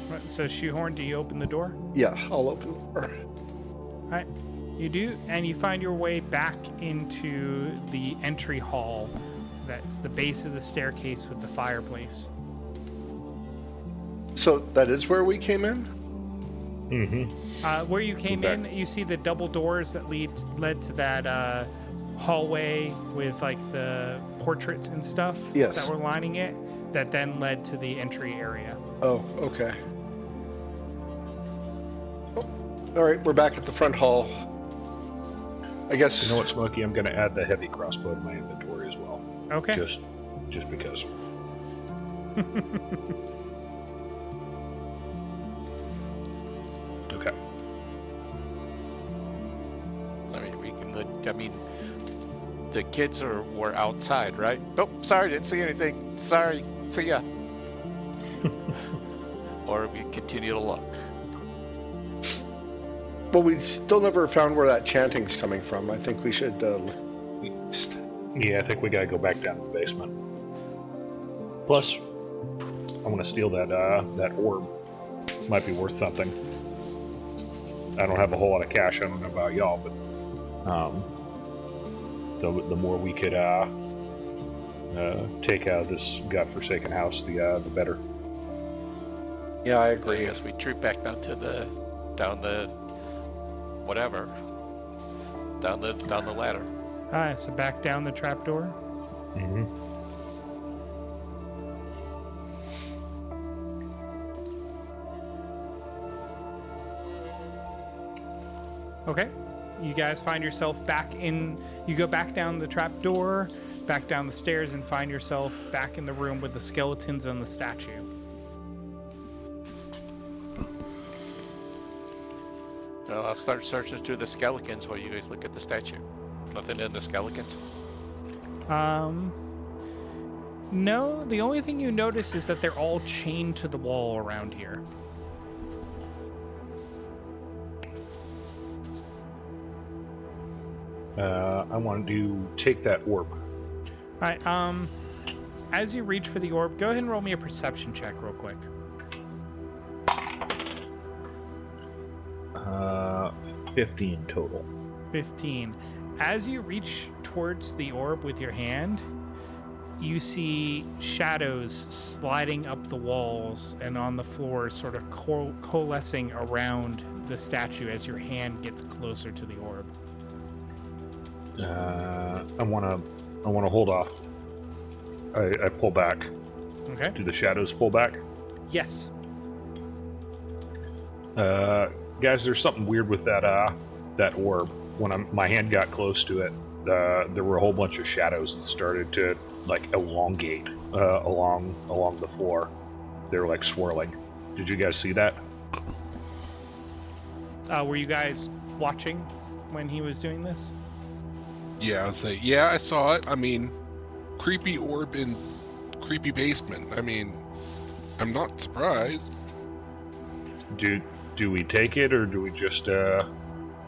Right, so Shoehorn, do you open the door? Yeah, I'll open the door. All right, you do, and you find your way back into the entry hall. That's the base of the staircase with the fireplace. So that is where we came in? Mm-hmm. Where you came in, you see the double doors that led to that hallway with like the portraits and stuff Yes. that were lining it. That then led to the entry area. Oh, okay. Oh, all right, we're back at the front hall. I guess... You know what, Smokey? I'm going to add the heavy crossbow to my inventory as well. Okay. Just because. Okay. I mean, the kids were outside, right? Oh, sorry, didn't see anything. Sorry, see ya. Or we continue to look. Well, we still never found where that chanting's coming from. I think we should... Yeah, I think we gotta go back down to the basement. Plus, I want to steal that orb. Might be worth something. I don't have a whole lot of cash. I don't know about y'all, but the more we could take out of this godforsaken house, the better. Yeah, I I agree. guess we troop back down the whatever. Down the ladder. All right, so back down the trapdoor. Mm-hmm. Okay. you guys find yourself back in. You go back down the trap door, back down the stairs, and find yourself back in the room with the skeletons and the statue. Well, I'll start searching through the skeletons while you guys look at the statue. Nothing in the skeletons? No, the only thing you notice is that they're all chained to the wall around here. I want to take that orb. All right, as you reach for the orb, go ahead and roll me a perception check real quick. 15 total. 15. As you reach towards the orb with your hand, you see shadows sliding up the walls and on the floor, sort of coalescing around the statue as your hand gets closer to the orb. I want to hold off. I pull back. Okay. Do the shadows pull back? Yes. Guys, there's something weird with that orb. When my hand got close to it, there were a whole bunch of shadows that started to like elongate along the floor. They were like swirling. Did you guys see that? Were you guys watching when he was doing this? Yeah, I'd say, yeah, I saw it. I mean, creepy orb in creepy basement. I mean, I'm not surprised. Do we take it or do we just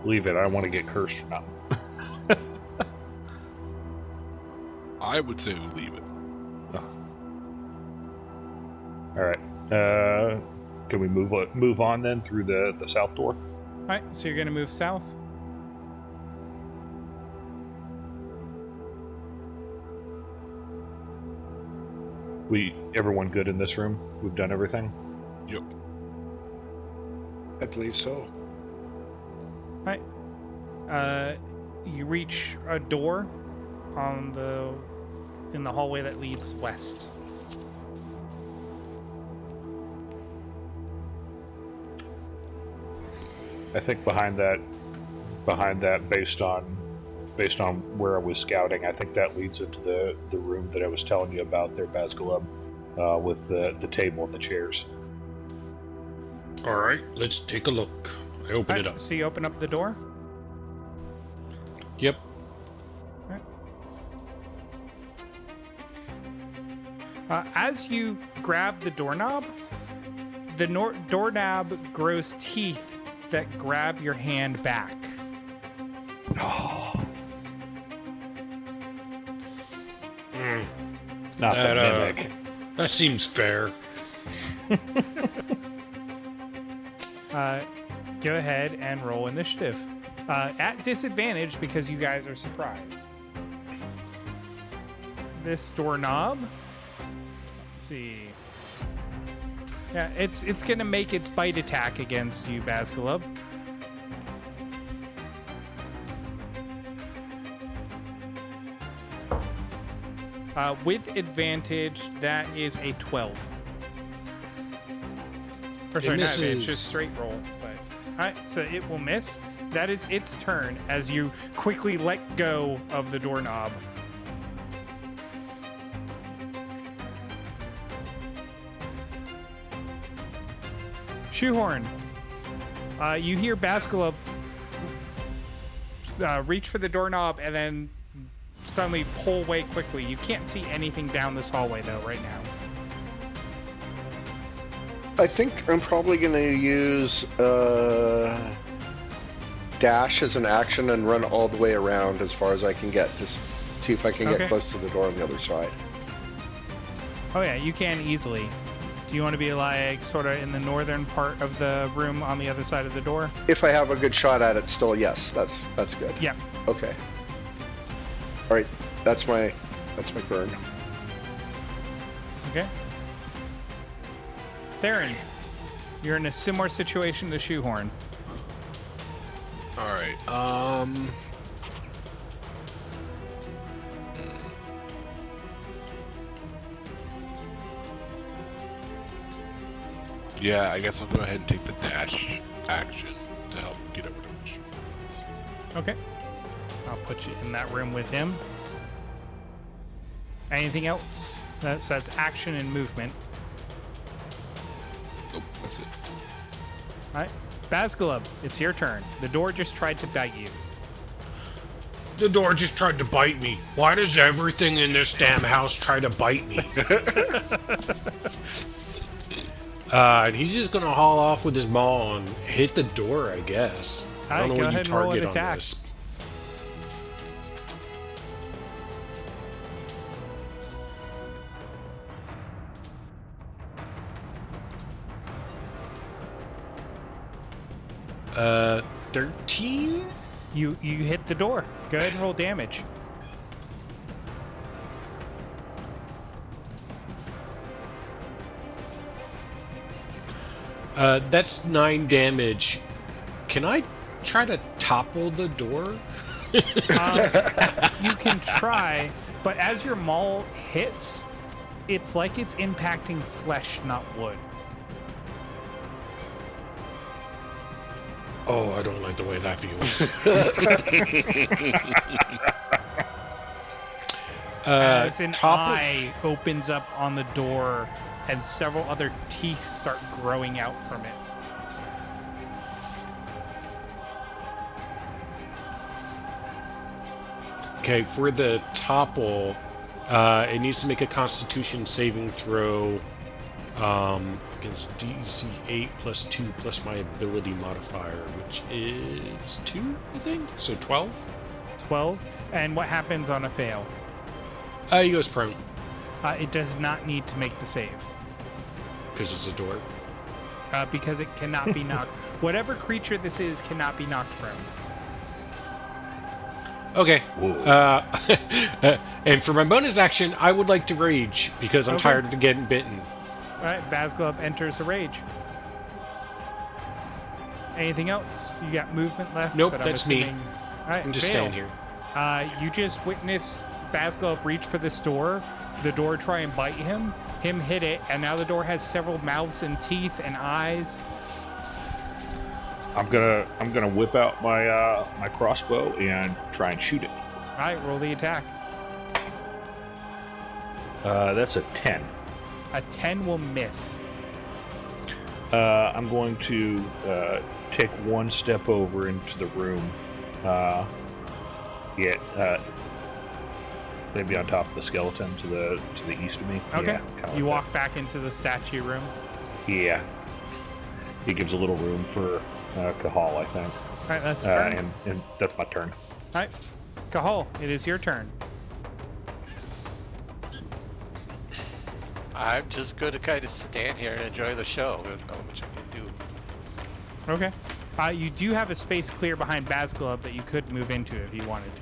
leave it? I don't want to get cursed or nothing. I would say we leave it. Oh. All right. Can we move on then through the south door? All right, so you're going to move south? Everyone good in this room? We've done everything? Yep. I believe so. All right. You reach a door in the hallway that leads west. I think behind that, based on where I was scouting, I think that leads into the room that I was telling you about there, Basgalub, with the table and the chairs. All right, let's take a look. I open it up. So you open up the door? Yep. As you grab the doorknob, the doorknob grows teeth that grab your hand back. Not the mimic. That seems fair. Go ahead and roll initiative. At disadvantage because you guys are surprised. This doorknob. Let's see. Yeah, it's gonna make its bite attack against you, Basgalub. With advantage, that is a 12. Or sorry, not advantage, just straight roll. But all right, so it will miss. That is its turn as you quickly let go of the doorknob. Shoehorn. You hear Basgalub reach for the doorknob and then suddenly pull away quickly. You can't see anything down this hallway though right now. I think I'm probably going to use dash as an action and run all the way around as far as I can get to see if I can get close to the door on the other side. Oh yeah, you can easily. Do you want to be like sort of in the northern part of the room on the other side of the door? If I have a good shot at it still, yes, that's good. Yeah. Okay. All right, that's my burn. Okay. Theron, you're in a similar situation to Shoehorn. All right. Yeah, I guess I'll go ahead and take the dash action to help get over to the Okay. I'll put you in that room with him. Anything else? So that's action and movement. Nope, that's it. All right. Basculub, it's your turn. The door just tried to bite you. The door just tried to bite me. Why does everything in this damn house try to bite me? And he's just gonna haul off with his maul and hit the door, I guess. I don't know go what you ahead and roll an target on attack. this. Uh, 13? You hit the door. Go ahead and roll damage. That's 9 damage. Can I try to topple the door? You can try, but as your maul hits, it's like it's impacting flesh, not wood. Oh, I don't like the way that feels. As an eye opens up on the door, and several other teeth start growing out from it. Okay, for the topple, it needs to make a Constitution saving throw against DC 8 plus 2 plus my ability modifier, which is 2, I think? So 12? 12. And what happens on a fail? He goes prone, It does not need to make the save. because it's a door. Because it cannot be knocked. Whatever creature this is cannot be knocked prone. Okay. And for my bonus action, I would like to rage, because I'm Okay. tired of getting bitten. All right, Basculub enters a rage. Anything else? You got movement left? Nope, but I'm that's me. assuming... All right, I'm just fail. staying here. You just witnessed Basculub reach for this door, the door try and bite him hit it, and now the door has several mouths and teeth and eyes. I'm gonna whip out my my crossbow and try and shoot it. All right, roll the attack. That's a 10. A 10 will miss. I'm going to take one step over into the room. Get maybe on top of the skeleton to the east of me. Okay. Yeah, kinda You like walk back into the statue room. that. Yeah. It gives a little room for Kahal, I think. All right, that's turn. And that's my turn. All right, Kahal, it is your turn. I'm just going to kind of stand here and enjoy the show. There's not much I can do. Okay. You do have a space clear behind Basculub that you could move into if you wanted to.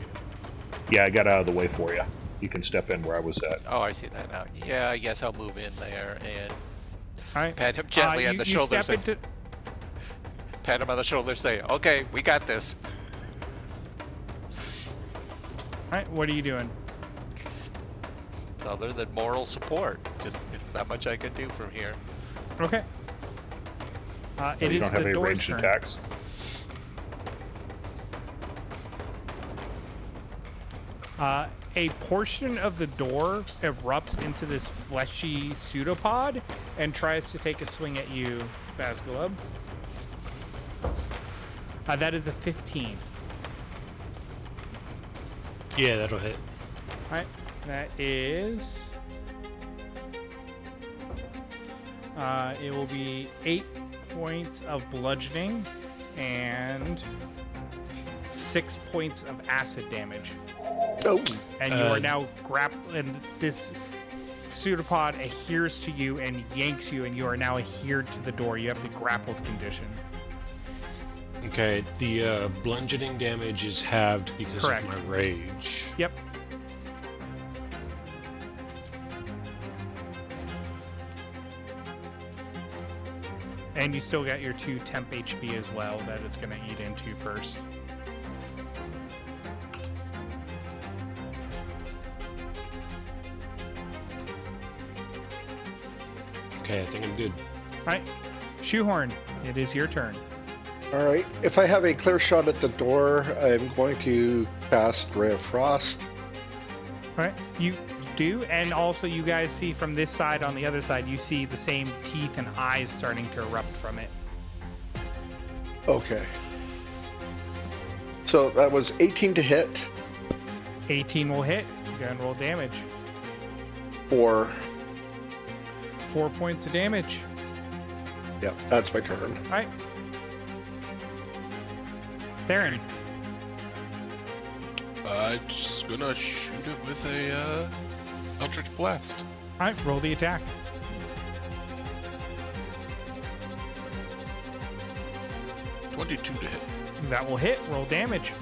Yeah, I got out of the way for you. You can step in where I was at. Oh, I see that now. Yeah, I guess I'll move in there and All right. pat him gently on the shoulder. Step into... Pat him on the shoulder, say, "Okay, we got this." All right, what are you doing? Other than moral support, just not much I can do from here. Okay. It you is don't have the any door's ranged turn. attacks? A portion of the door erupts into this fleshy pseudopod and tries to take a swing at you, Basculub. That is a 15. Yeah, that'll hit. All right, that is... it will be 8 points of bludgeoning and 6 points of acid damage. Oh, And you are now grappled, and this pseudopod adheres to you and yanks you, and you are now adhered to the door. You have the grappled condition. Okay, the bludgeoning damage is halved because Correct. of my rage. Yep. And you still got your 2 temp HP as well that it's going to eat into first. Okay, I think I'm good. All right, Shoehorn, it is your turn. All right. If I have a clear shot at the door, I'm going to cast Ray of Frost. All right, you do, and also you guys see from this side, on the other side, you see the same teeth and eyes starting to erupt from it. Okay. So that was 18 to hit 18 will hit. Go and roll damage. for... 4 points of damage. Yeah, that's my turn. All right. Theron. Just gonna shoot it with a Eldritch Blast. All right, roll the attack. $22 to hit. That will hit. Roll damage.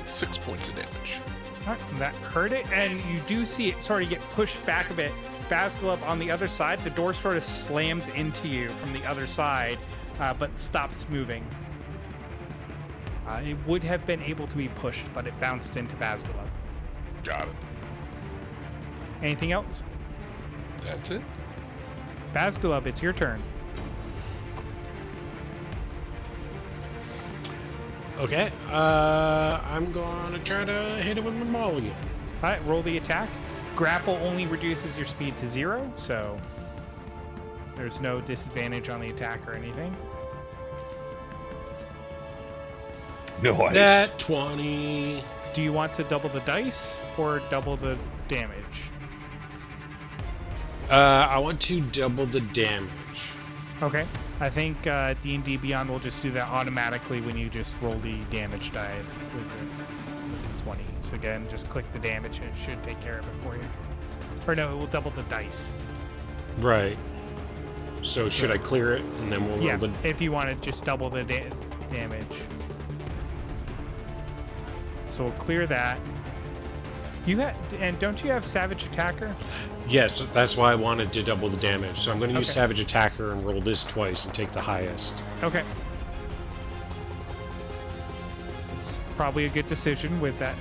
6 points of damage. All right, that hurt it, and you do see it sort of get pushed back a bit. Basculub on the other side, the door sort of slams into you from the other side, but stops moving. It would have been able to be pushed, but it bounced into Basculub. Got it. Anything else? That's it. Basculub, it's your turn. Okay, I'm gonna try to hit it with my maul again. All right, roll the attack. Grapple only reduces your speed to 0, so there's no disadvantage on the attack or anything. No, That 20. Do you want to double the dice or double the damage? I want to double the damage. Okay. I think D&D Beyond will just do that automatically when you just roll the damage die with the 20. So again, just click the damage and it should take care of it for you. Or no, it will double the dice. Right. So should I clear it and then we'll Yeah, roll the... if you want to just double the damage. So we'll clear that. And don't you have Savage Attacker? Yes, that's why I wanted to double the damage. So I'm going to use Okay. Savage Attacker and roll this twice and take the highest. Okay. It's probably a good decision with that.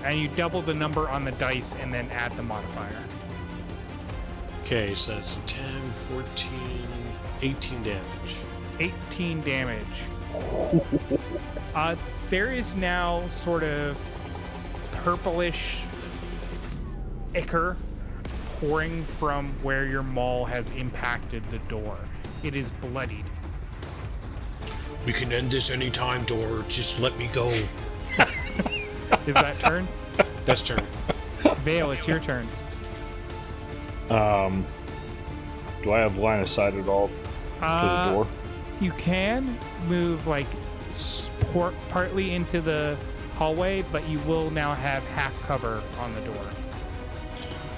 And you double the number on the dice and then add the modifier. Okay, so that's 10, 14, 18 damage. 18 damage. There is now sort of purplish ichor pouring from where your maul has impacted the door. It is bloodied. We can end this anytime, door. Just let me go. Is that turn? That's turn. Vale, it's your turn. Do I have line of sight at all to the door? You can move like partly into the hallway, but you will now have half cover on the door.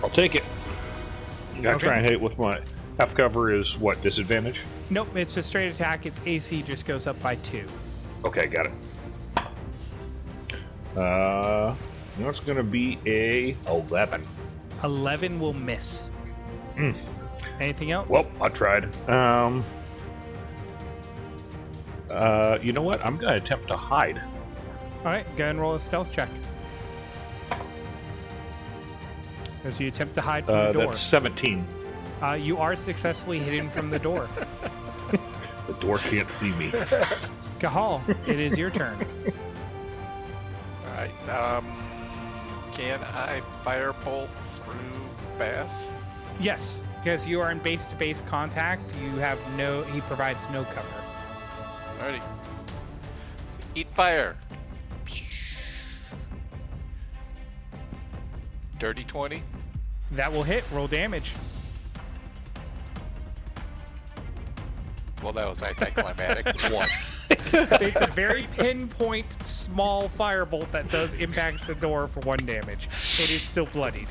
I'll take it. I gotta Okay. try and hit it with my half cover. Is what, disadvantage? Nope, it's a straight attack. Its AC just goes up by 2. Okay, got it. That's gonna be a 11. 11 will miss. Anything else? Well, I tried. You know what? I'm gonna attempt to hide. All right, go and roll a stealth check. As you attempt to hide from the door. That's 17. You are successfully hidden from the door. The door can't see me. Kahal, it is your turn. Alright, can I firebolt through Bass? Yes, because you are in base-to-base contact. He provides no cover. Alrighty. Eat fire. Dirty 20. That will hit. Roll damage. Well, that was anticlimactic. 1. It's a very pinpoint, small firebolt that does impact the door for 1 damage. It is still bloodied.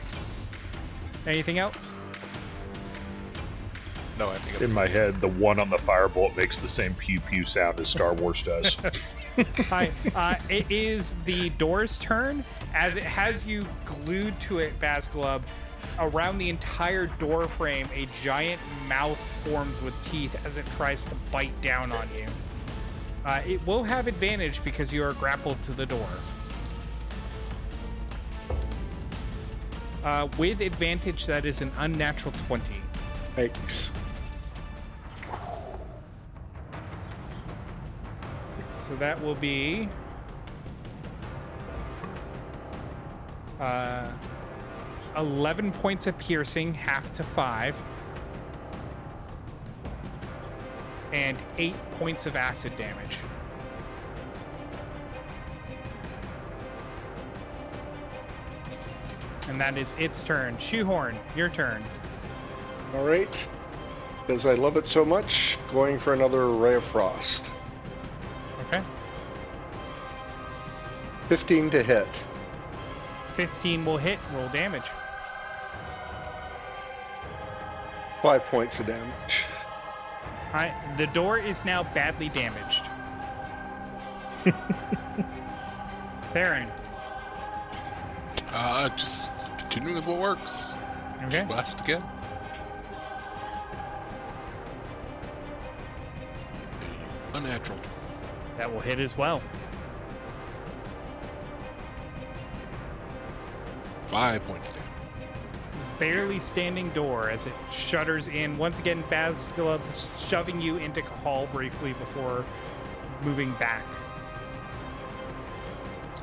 Anything else? No, I think In my head, the one on the firebolt makes the same pew pew sound as Star Wars does. Hi. It is the door's turn. As it has you glued to it, Basculub, around the entire door frame, a giant mouth forms with teeth as it tries to bite down on you. It will have advantage because you are grappled to the door. With advantage, that is an unnatural 20. Thanks. So that will be 11 points of piercing, half to 5, and 8 points of acid damage. And that is its turn. Shoehorn, your turn. All right. Because I love it so much, going for another Ray of Frost. Okay. 15 to hit. 15 will hit. Roll damage. 5 points of damage. All right. The door is now badly damaged. Theron. Just continuing with what works. Okay. Just blast again. Unnatural. That will hit as well. 5 points of damage. Barely standing door as it shudders in. Once again, Bazglub shoving you into Kahal briefly before moving back.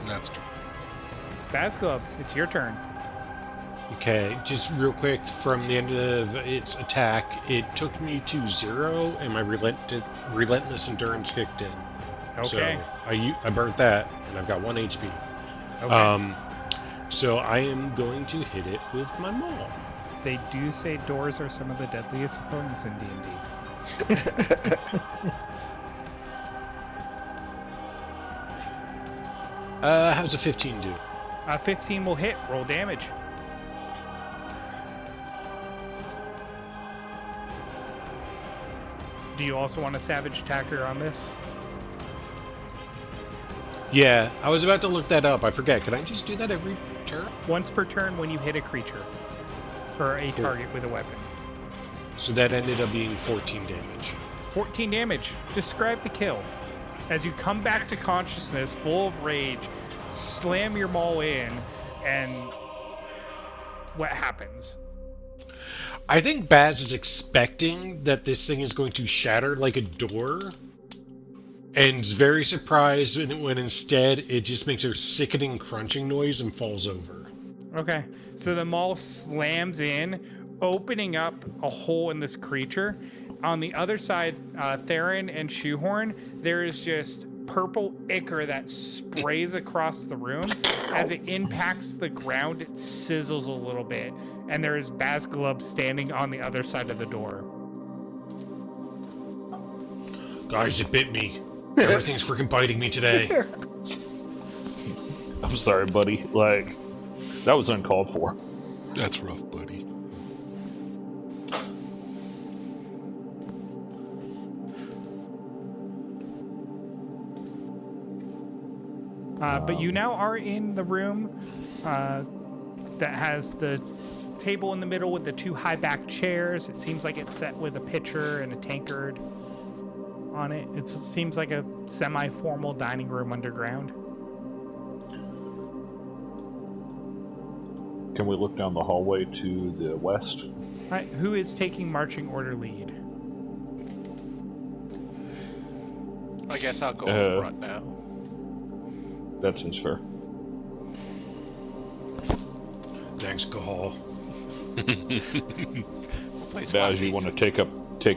And that's true. Bazglub, it's your turn. Okay, just real quick, from the end of its attack, it took me to 0, and my relentless endurance kicked in. Okay. So I burnt that, and I've got 1 HP. Okay. So I am going to hit it with my maul. They do say doors are some of the deadliest opponents in D&D. How's a 15 do? 15 will hit. Roll damage. Do you also want a savage attacker on this? Yeah, I was about to look that up. I forget. Can I just do that every turn? Once per turn when you hit a creature. Or a target with a weapon. So that ended up being 14 damage. 14 damage. Describe the kill. As you come back to consciousness, full of rage, slam your maul in, and what happens? I think Baz is expecting that this thing is going to shatter like a door, and is very surprised when instead it just makes a sickening crunching noise and falls over. Okay, so the maul slams in, opening up a hole in this creature. On the other side, Theron and Shoehorn, there is just purple ichor that sprays across the room. As it impacts the ground, it sizzles a little bit, and there is Bazglub standing on the other side of the door. Guys, it bit me. Everything's freaking biting me today. I'm sorry, buddy. Like, that was uncalled for. That's rough, buddy. But you now are in the room that has the table in the middle with the 2 high-back chairs. It seems like it's set with a pitcher and a tankard on it. It seems like a semi-formal dining room underground. Can we look down the hallway to the west? All right, who is taking marching order lead? I guess I'll go up front now. That seems fair. Thanks, Kahal. Baz, you want to take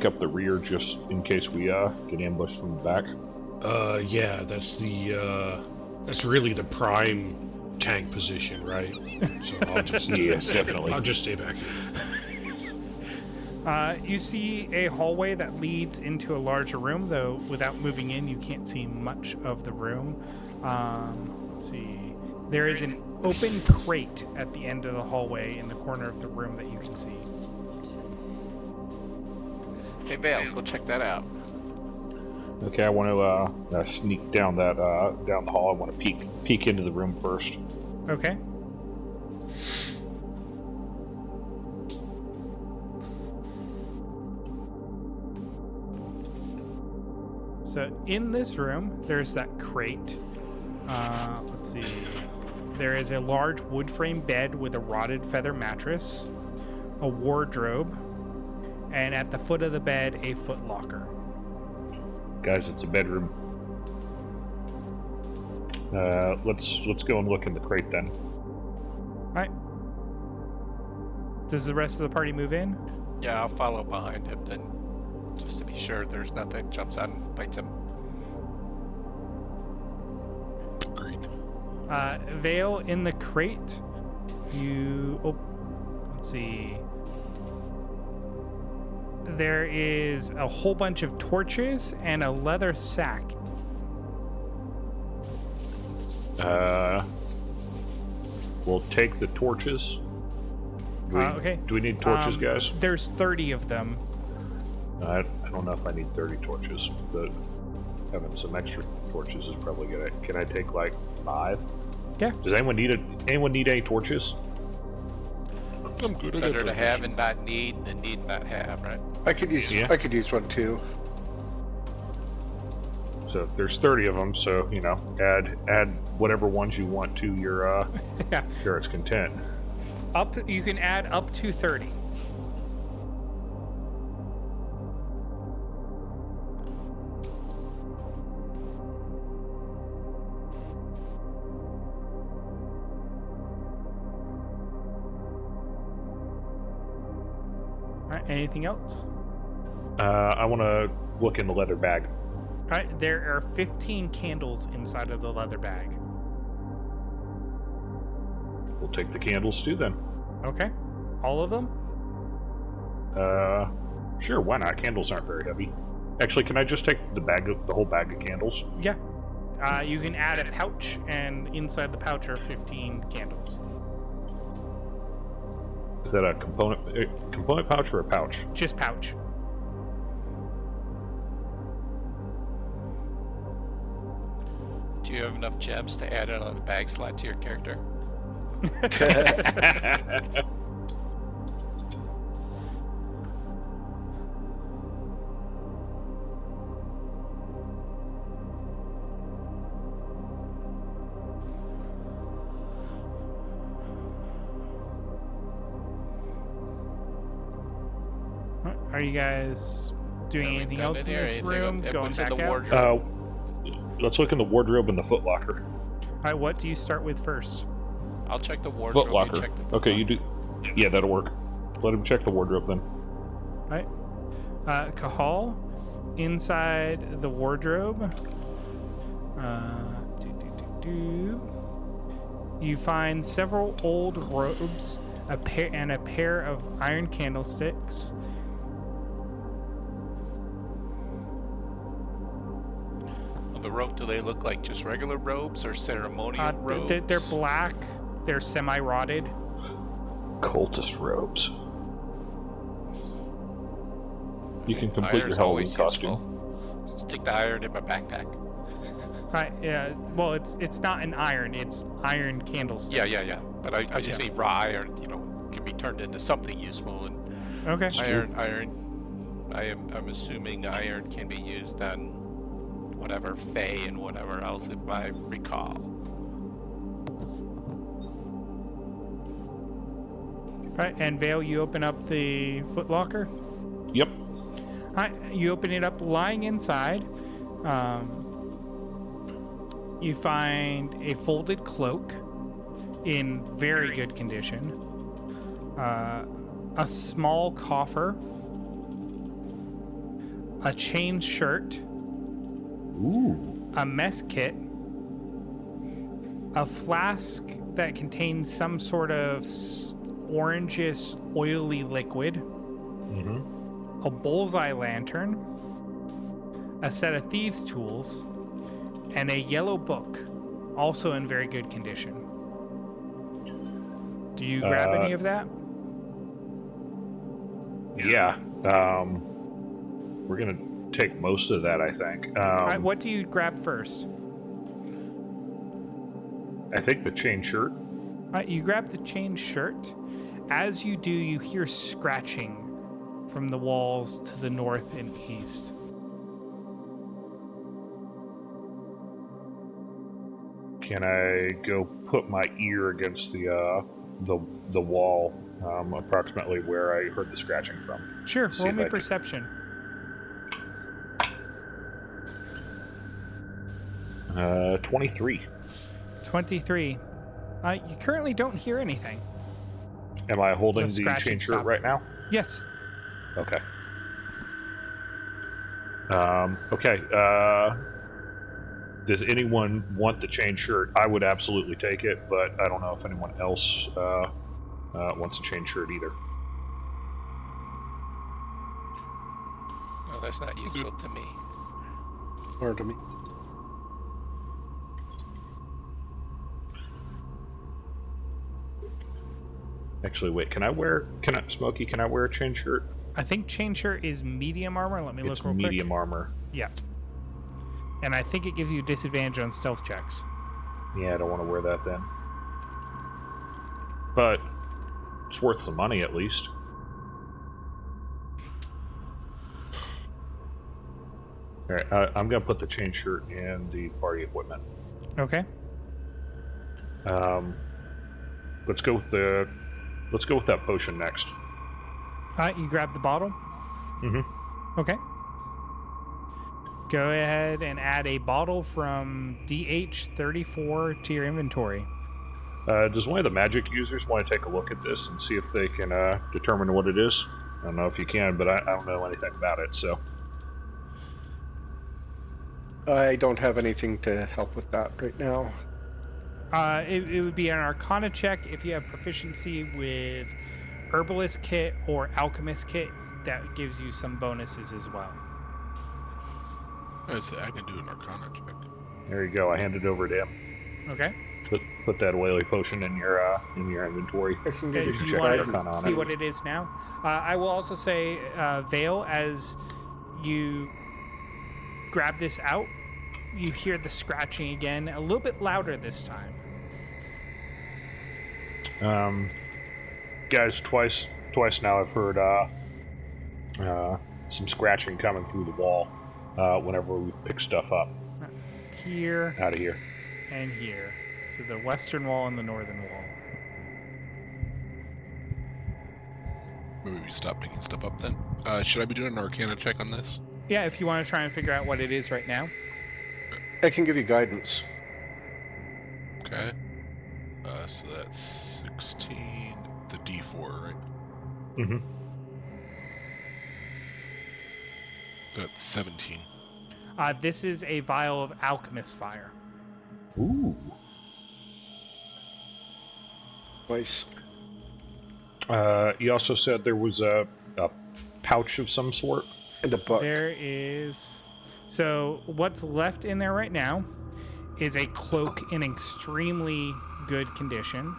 up the rear just in case we get ambushed from the back? Yeah, that's really the prime tank position, right? So I'll just Yes, definitely. I'll just stay back. You see a hallway that leads into a larger room, though without moving in, you can't see much of the room. Let's see. There is an open crate at the end of the hallway in the corner of the room that you can see. Hey, Vale, go check that out. Okay, I want to sneak down that down the hall. I want to peek into the room first. Okay. So in this room, there's that crate. Let's see. There is a large wood frame bed with a rotted feather mattress, a wardrobe, and at the foot of the bed, a foot locker. Guys, it's a bedroom. Let's go and look in the crate then. All right. Does the rest of the party move in? Yeah, I'll follow behind him then, just to be sure there's nothing jumps out and bites him. Agreed. Vale, in the crate, let's see. There is a whole bunch of torches and a leather sack. We'll take the torches. Okay. Do we need torches, guys? There's 30 of them. I don't know if I need 30 torches, but having some extra torches is probably good. Can I take like 5? Yeah. Does anyone need any torches? I'm good. Better to have and not need than need and not have, right? I could use one too. So there's 30 of them. So add whatever ones you want to your Yeah. Heart's Content. You can add up to 30. All right, anything else? I want to look in the leather bag. All right, there are 15 candles inside of the leather bag. We'll take the candles too then. Okay. All of them? Sure, why not? Candles aren't very heavy. Actually, can I just take the whole bag of candles? Yeah. You can add a pouch, and inside the pouch are 15 candles. Is that a component pouch or a pouch? Just pouch. Do you have enough gems to add it on the bag slot to your character? Are you guys doing anything else in this room? Going back out? Let's look in the wardrobe and the footlocker. All right, what do you start with first? I'll check the wardrobe. Footlocker. Check the Okay, you do. Yeah, that'll work. Let him check the wardrobe then. All right. Kahal, inside the wardrobe, you find several old robes, a pair of iron candlesticks. The robe, do they look like just regular robes or ceremonial robes? They're black. They're semi-rotted. Cultist robes. You can complete Iron's your Halloween always costume. useful. Stick the iron in my backpack. Right, yeah. Well, it's not an iron. It's iron candlesticks. Yeah. But I just mean raw iron. Can be turned into something useful. And Okay. iron. I'm assuming iron can be used on whatever Fey and whatever else, if I recall. Right, and Vale, you open up the footlocker. Yep. Hi, you open it up. Lying inside, you find a folded cloak in very good condition, a small coffer, a chain shirt, Ooh. a mess kit, a flask that contains some sort of orangish, oily liquid, Mm-hmm. a bullseye lantern, a set of thieves' tools, and a yellow book, also in very good condition. Do you grab any of that? Yeah. We're gonna take most of that, I think. All right, what do you grab first? I think the chain shirt. All right, you grab the chain shirt. As you do, you hear scratching from the walls to the north and east. can I go put my ear against the wall, approximately where I heard the scratching from? Sure, See roll if me I can- perception. 23. 23. You currently don't hear anything. Am I holding The the scratching chain shirt stopped. right now? Yes. Okay. Okay. Does anyone want the chain shirt? I would absolutely take it, but I don't know if anyone else wants a chain shirt either. No, that's not useful to me. Or to me. Actually, wait. Smokey, can I wear a chain shirt? I think chain shirt is medium armor. Let me look real quick. medium armor. Yeah. And I think it gives you disadvantage on stealth checks. Yeah, I don't want to wear that then. But it's worth some money at least. All right, I'm gonna put the chain shirt in the party equipment. Okay. Let's go with that potion next. You grab the bottle. Mm-hmm. Okay. Go ahead and add a bottle from DH34 to your inventory. Does one of the magic users want to take a look at this and see if they can determine what it is? I don't know if you can, but I don't know anything about it, so. I don't have anything to help with that right now. It would be an Arcana check if you have proficiency with Herbalist Kit or Alchemist Kit. That gives you some bonuses as well. I say I can do an Arcana check. There you go. I hand it over to him. Okay. Put that oily potion in your inventory. I can Okay, give do you you check want guidance. Arcana to on see it. what it is now? I will also say, Vale, as you grab this out, you hear the scratching again, a little bit louder this time. Guys, twice now I've heard some scratching coming through the wall whenever we pick stuff up Here out of here. and here. To the western wall and the northern wall. Maybe we stop picking stuff up then. Should I be doing an Arcana check on this? Yeah, if you want to try and figure out what it is right now. I can give you guidance. Okay. So that's 16. It's a D4, right? Mm-hmm. So that's 17. This is a vial of alchemist fire. Ooh. Nice. You also said there was a pouch of some sort. And a book. There is... So what's left in there right now is a cloak in extremely good condition,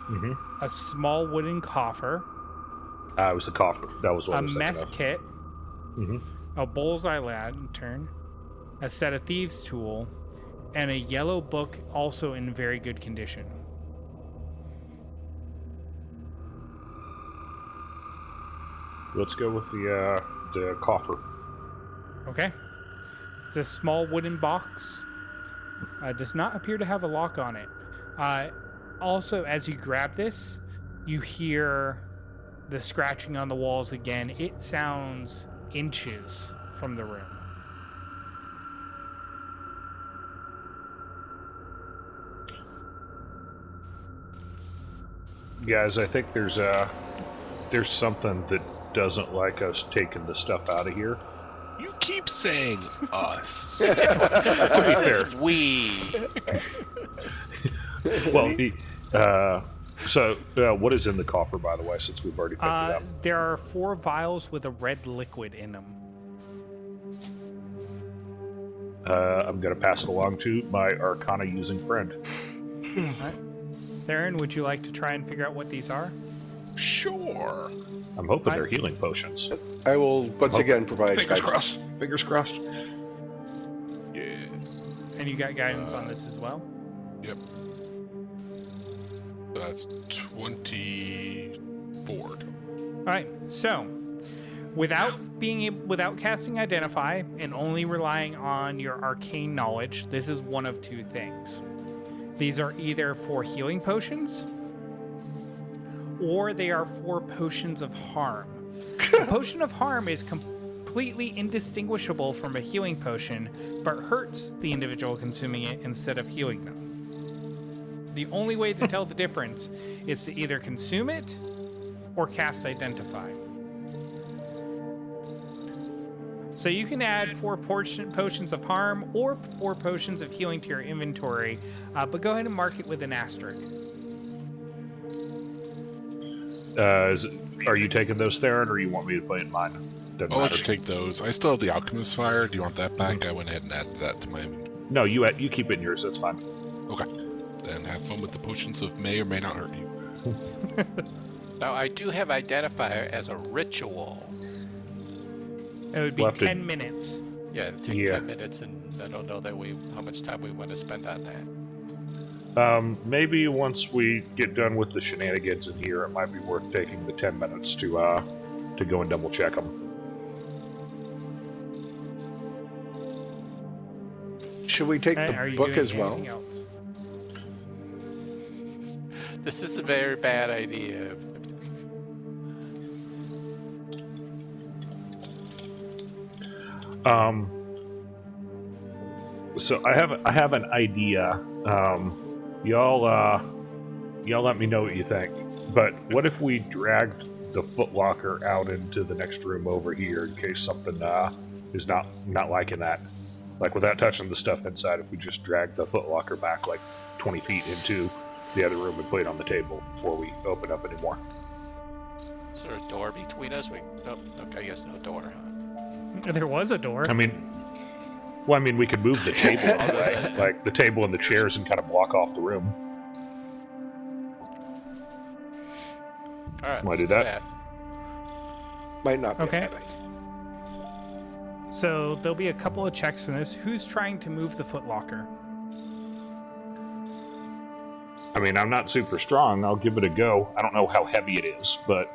Mm-hmm. a small wooden coffer, It was a coffer. That was what a I was thinking mess of. kit, Mm-hmm. a bullseye lantern, a set of thieves' tool, and a yellow book also in very good condition. Let's go with the coffer. Okay. It's a small wooden box. Does not appear to have a lock on it. Also, as you grab this, you hear the scratching on the walls again. It sounds inches from the room. Guys, I think there's something that doesn't like us taking the stuff out of here. You keep saying us. To be fair. We. Well, what is in the coffer, by the way, since we've already picked it up? There are 4 vials with a red liquid in them. I'm going to pass it along to my Arcana using friend. Theron, would you like to try and figure out what these are? Sure. I'm hoping they're healing potions. I will once again provide Fingers guidance. crossed. Fingers crossed. Yeah. And you got guidance on this as well? Yep. That's 24. All right, so without casting Identify and only relying on your arcane knowledge, this is one of 2 things. These are either for healing potions, or they are for potions of harm. A potion of harm is completely indistinguishable from a healing potion, but hurts the individual consuming it instead of healing them. The only way to tell the difference is to either consume it or cast Identify. So you can add 4 potions of harm or 4 potions of healing to your inventory, but go ahead and mark it with an asterisk. Are you taking those, Theron, or you want me to play in mine? Doesn't I'll let matter. you take those. I still have the Alchemist Fire. Do you want that back? I went ahead and added that to my inventory. No, you keep it in yours. That's fine. Okay. Then have fun with the potions of may or may not hurt you. Now, I do have Identifier as a ritual. It would be We'll have to- 10 minutes. Yeah, it'd take Yeah. 10 minutes, and I don't know that how much time we want to spend on that. Maybe once we get done with the shenanigans in here, it might be worth taking the 10 minutes to go and double check them. Should we take Are the you book doing as well? anything else? This is a very bad idea. So I have an idea. Y'all let me know what you think. But what if we dragged the footlocker out into the next room over here in case something is not liking that? Like without touching the stuff inside, if we just drag the footlocker back like 20 feet into the other room and put it on the table before we open up anymore. Is there a door between us? Okay, I guess no door, huh? There was a door. I mean, we could move the table out of the way, like the table and the chairs, and kind of block off the room. Alright, Wanna do let's that? Might not be Okay. a bad idea. So there'll be a couple of checks from this. Who's trying to move the footlocker? I mean, I'm not super strong. I'll give it a go. I don't know how heavy it is, but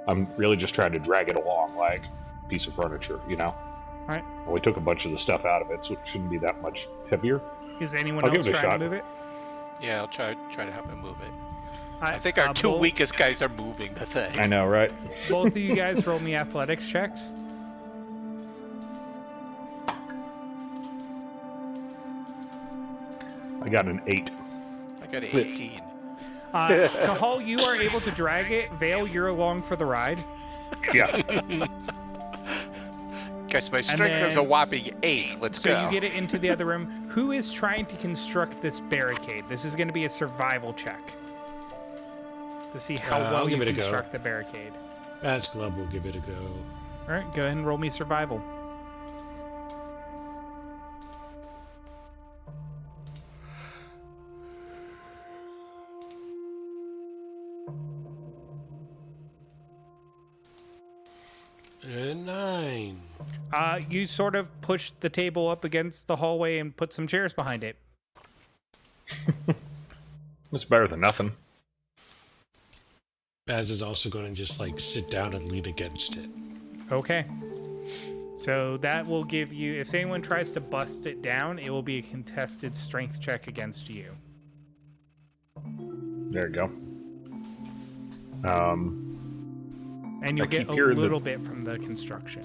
I'm really just trying to drag it along like a piece of furniture, you know? All right. We took a bunch of the stuff out of it, so it shouldn't be that much heavier. Is anyone I'll give else it a trying shot. to move it? Yeah, I'll try to help him move it. I think our two both, weakest guys are moving the thing. I know, right? Both of you guys roll me athletics checks. I got an 8. I got an 18. Kahal, you are able to drag it. Vale, you're along for the ride. Yeah. Guess my strength is a then- whopping 8. Let's So go. you get it into the other room. Who is trying to construct this barricade? This is going to be a survival check to see how I'll well you give it a go. construct the barricade. That's Glub will give it a go. All right, go ahead and roll me survival. And 9. You sort of push the table up against the hallway and put some chairs behind it. It's better than nothing. Baz is also going to just like sit down and lean against it. Okay. So that will give you, if anyone tries to bust it down, it will be a contested strength check against you. There you go. And you'll I get keep a hearing little bit from the construction.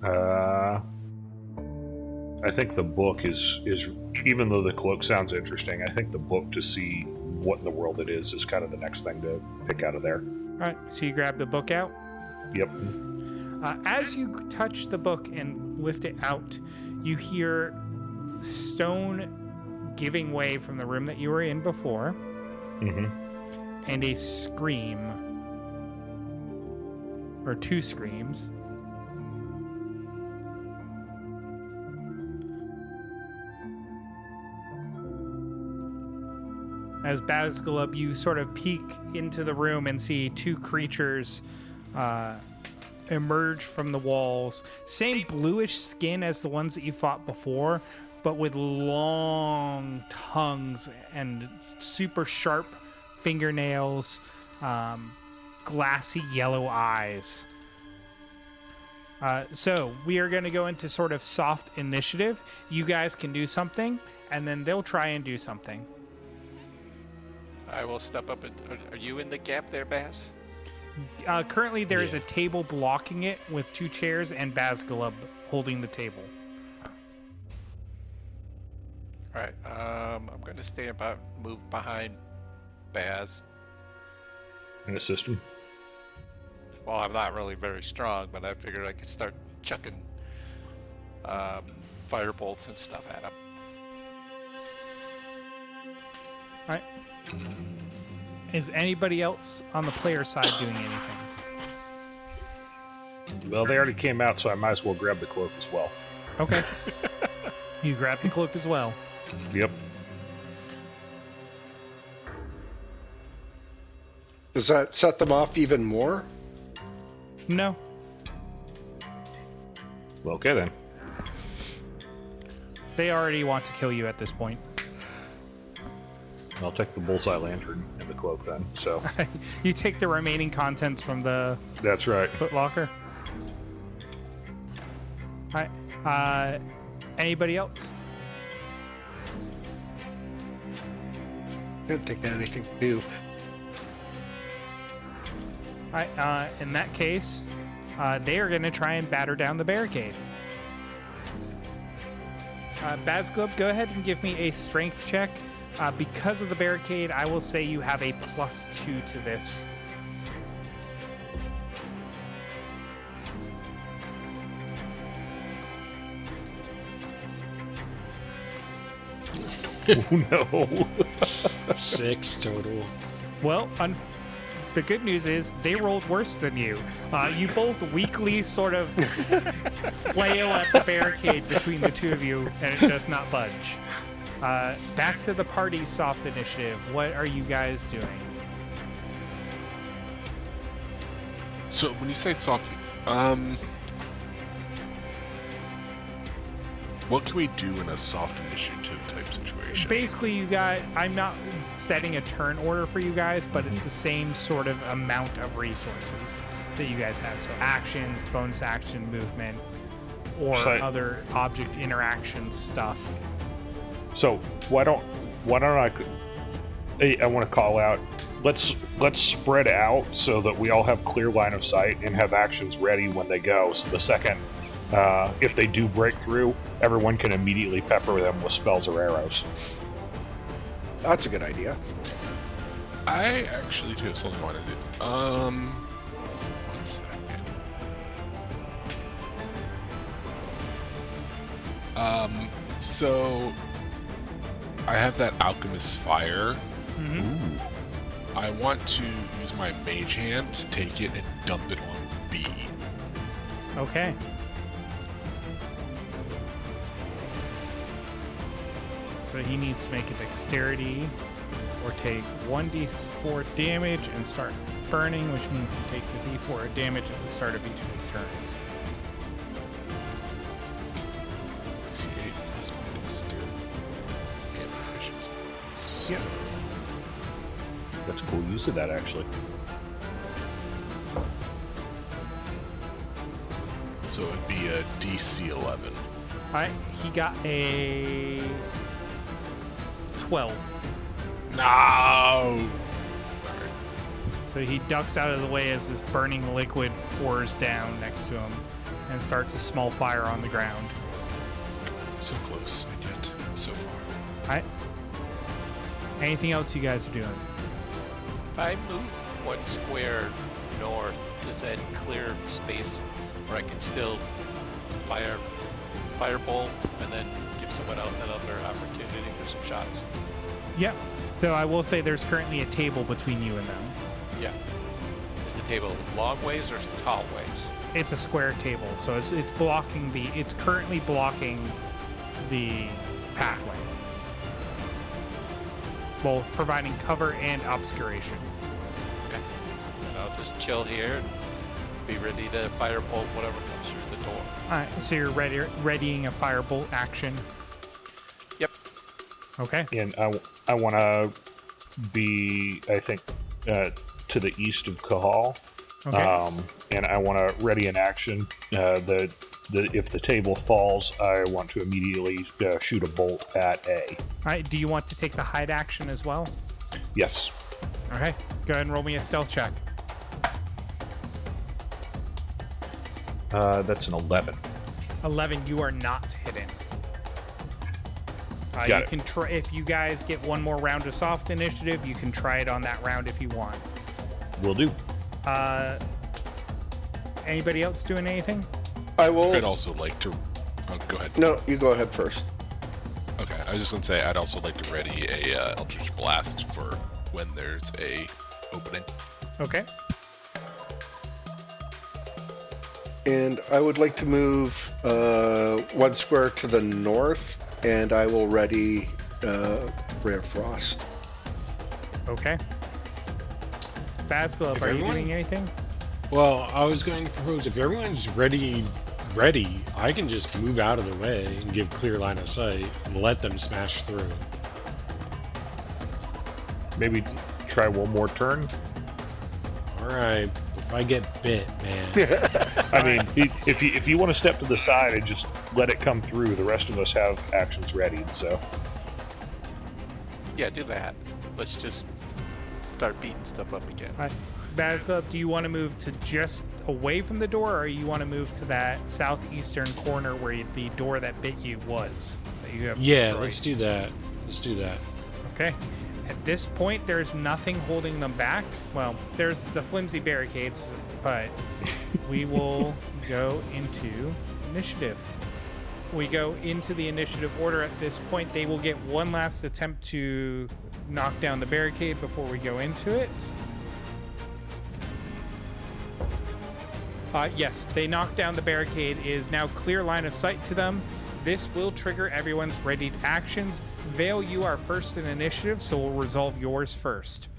I think the book is even though the cloak sounds interesting, I think the book to see what in the world it is kind of the next thing to pick out of there. All right, so you grab the book out. Yep. As you touch the book and lift it out, you hear stone giving way from the room that you were in before, Mm-hmm. and a scream, or two screams. As Bazgalub, you sort of peek into the room and see two creatures emerge from the walls. Same bluish skin as the ones that you fought before, but with long tongues and super sharp fingernails, glassy yellow eyes. So we are going to go into sort of soft initiative. You guys can do something, and then they'll try and do something. I will step up. Are you in the gap there, Baz? Currently, there is a table blocking it with 2 chairs and Bazgalub holding the table. All right. I'm going to stay about, move behind Baz. And assist him. Well, I'm not really very strong, but I figured I could start chucking fire bolts and stuff at him. All right. Is anybody else on the player side doing anything? Well, they already came out, so I might as well grab the cloak as well. Okay. You grab the cloak as well. Yep. Does that set them off even more? No. Well, okay then. They already want to kill you at this point. I'll take the bullseye lantern and the cloak then. So You take the remaining contents from the that's right. footlocker. All right. Anybody else? I didn't think I had anything to do. All right. In that case, they are going to try and batter down the barricade. Bazglub, go ahead and give me a strength check. Because of the barricade, I will say you have a +2 to this. Oh no. 6 total. Well, the good news is they rolled worse than you. You both weakly sort of flail at the barricade between the two of you, and it does not budge. Back to the party's soft initiative. What are you guys doing? So when you say soft, what can we do in a soft initiative type situation? Basically, you got. I'm not setting a turn order for you guys, but it's the same sort of amount of resources that you guys have. So actions, bonus action, movement, or other object interaction stuff. So why don't I want to call out. Let's spread out so that we all have clear line of sight and have actions ready when they go. So the second, if they do break through, everyone can immediately pepper them with spells or arrows. That's a good idea. I actually do have something I want to do. 1 second. So I have that alchemist fire. Mm-hmm. Ooh. I want to use my mage hand to take it and dump it on B. Okay. So he needs to make a dexterity or take 1d4 damage and start burning, which means he takes a d4 of damage at the start of each of his turns. C8 plus my dexterity and efficiency. Yep. That's a cool use of that, actually. So it'd be a DC 11. Alright, he got a 12. No! So he ducks out of the way as this burning liquid pours down next to him and starts a small fire on the ground. So close, and yet so far. Alright. Anything else you guys are doing? If I move 1 square north, does that clear space where I can still firebolt and then give someone else another opportunity for some shots? Yep. So I will say there's currently a table between you and them. Yeah. Is the table long ways or tall ways? It's a square table, so it's blocking it's currently blocking the pathway, both providing cover and obscuration. Okay. And I'll just chill here and be ready to firebolt whatever comes through the door. All right, so you're readying a firebolt action. Yep. Okay. And I want to be, I think, to the east of Kahal Okay. And I want to ready an action. If the table falls, I want to immediately shoot a bolt at A. All right. Do you want to take the hide action as well? Yes. Okay. Go ahead and roll me a stealth check. That's an 11. 11. You are not hidden. Got you it. can try if you guys get one more round of soft initiative. You can try it on that round if you want. Will do. Anybody else doing anything? I will. I'd also like to. Oh, go ahead. No, you go ahead first. Okay, I was just gonna say I'd also like to ready a Eldritch Blast for when there's a opening. Okay. And I would like to move 1 square to the north, and I will ready Ray of Frost. Okay. Basculub, If are you everyone- doing anything? Well, I was going to propose if everyone's ready, I can just move out of the way and give clear line of sight and let them smash through. Maybe try one more turn. All right, if I get bit, man. I mean, if you want to step to the side and just let it come through, the rest of us have actions readied. So Yeah, do that. Let's just start beating stuff up again. All right. Basculub, do you want to move to just away from the door, or you want to move to that southeastern corner where the door that bit you was? That you have Yeah, destroyed? let's do that. Let's do that. Okay. At this point, there's nothing holding them back. Well, there's the flimsy barricades, but we will go into initiative. We go into the initiative order at this point. They will get one last attempt to knock down the barricade before we go into it. Yes, they knock down the barricade. It is now clear line of sight to them. This will trigger everyone's readied actions. Vale, you are first in initiative, so we'll resolve yours first.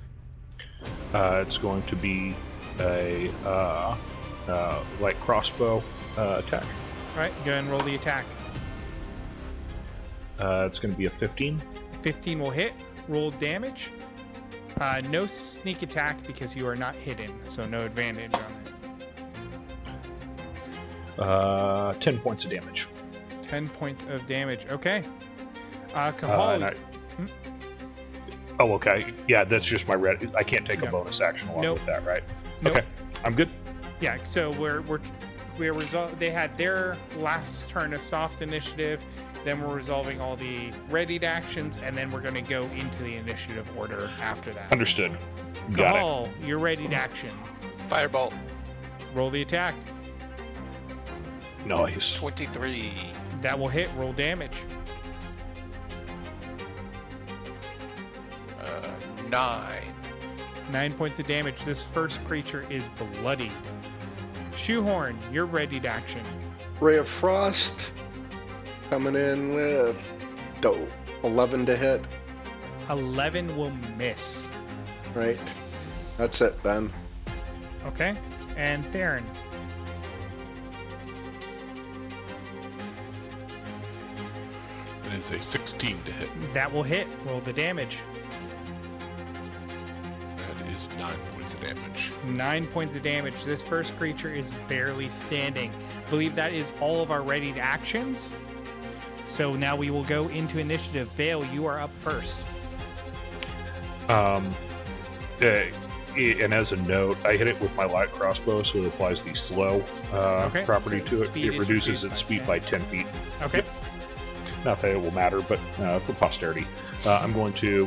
it's going to be a light crossbow attack. All right, go ahead and roll the attack. It's going to be a 15. 15 will hit. Roll damage. No sneak attack because you are not hidden, so no advantage on it. 10 points of damage. 10 points of damage. Okay. Kahal. Oh, okay. Yeah, that's just my red. I can't take Yeah. a bonus action along Nope. with that, right? Nope. Okay, I'm good. Yeah, so we're they had their last turn of soft initiative, then we're resolving all the readied actions, and then we're going to go into the initiative order after that. Understood. Got it. Kahal, your readied action. Firebolt, Roll the attack. Nice. 23. That will hit. Roll damage. 9. 9 points of damage. This first creature is bloody. Shoehorn, your readied action. Ray of Frost coming in with 11 to hit. 11 will miss. Right. That's it then. Okay. And Theron. It is a 16 to hit. That will hit. Roll the damage. That is 9 points of damage. 9 points of damage. This first creature is barely standing. I believe that is all of our readied actions. So now we will go into initiative. Vale, you are up first. And as a note, I hit it with my light crossbow, so it applies the slow property so to it. speed It is reduces reduced its by speed 10. by 10 feet. Okay. Not that it will matter, but for posterity. I'm going to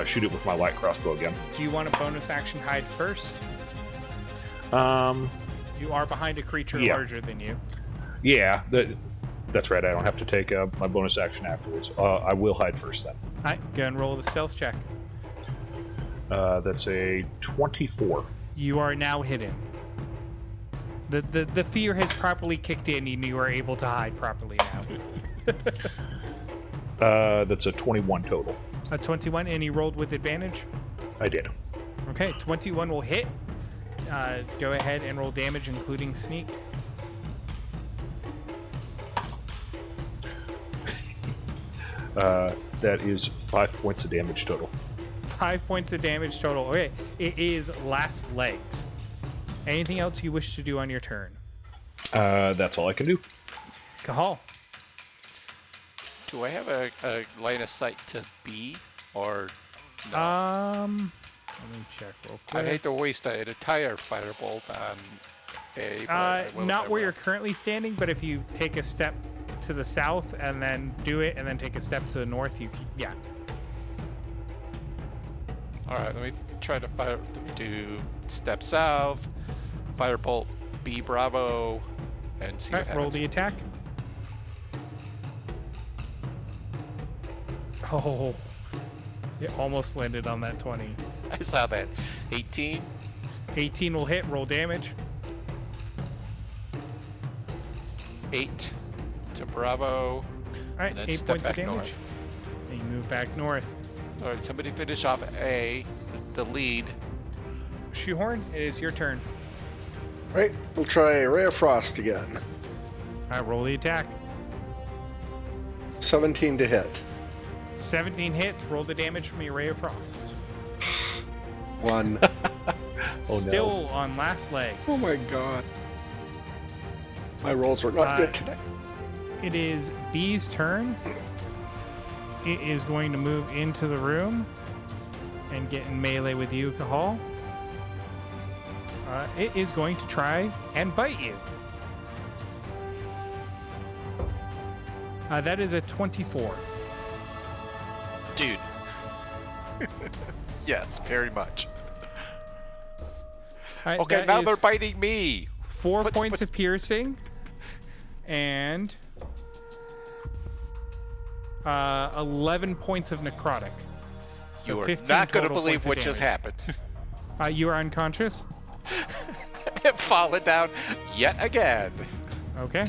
shoot it with my light crossbow again. Do you want a bonus action hide first? Um, You are behind a creature Yeah. larger than you. yeah, that's right. I don't have to take my bonus action afterwards. I will hide first then. All right, go and roll the stealth check. That's a 24. You are now hidden. The fear has properly kicked in and you are able to hide properly now. That's a 21 total. A 21, and he rolled with advantage? I did. Okay, 21 will hit. Go ahead and roll damage, including sneak. That is 5 points of damage total. 5 points of damage total. Okay, it is last legs. Anything else you wish to do on your turn? That's all I can do. Kahal. Do I have a line of sight to B or no? Let me check real quick. I'd hate to waste an entire firebolt on A. But I will if Not I where will. you're currently standing, but if you take a step to the south and then do it, and then take a step to the north, yeah. All right, let me try to fire. Let me do step south, firebolt B Bravo, and see All what right, roll happens. the attack. Oh, it almost landed on that 20. I saw that. 18. 18 will hit. Roll damage. 8 to Bravo. All right, And then 8 step points of back damage. north. And you move back north. All right, somebody finish off A, the lead. Shoehorn, it is your turn. Right, we'll try Ray of Frost again. All right, roll the attack. 17 to hit. 17 hits. Roll the damage from your Ray of Frost. 1. Oh, Still on last legs. Oh my god. My rolls were not good today. It is B's turn. It is going to move into the room and get in melee with you, Kahal. It is going to try and bite you. That is a 24. Dude. Yes, very much. All right, Okay, that now is they're biting me. 4 What- points what- of piercing and 11 points of necrotic. So You are 15 not going to total believe points of what just damage. happened. You are unconscious? I've fallen down yet again. Okay.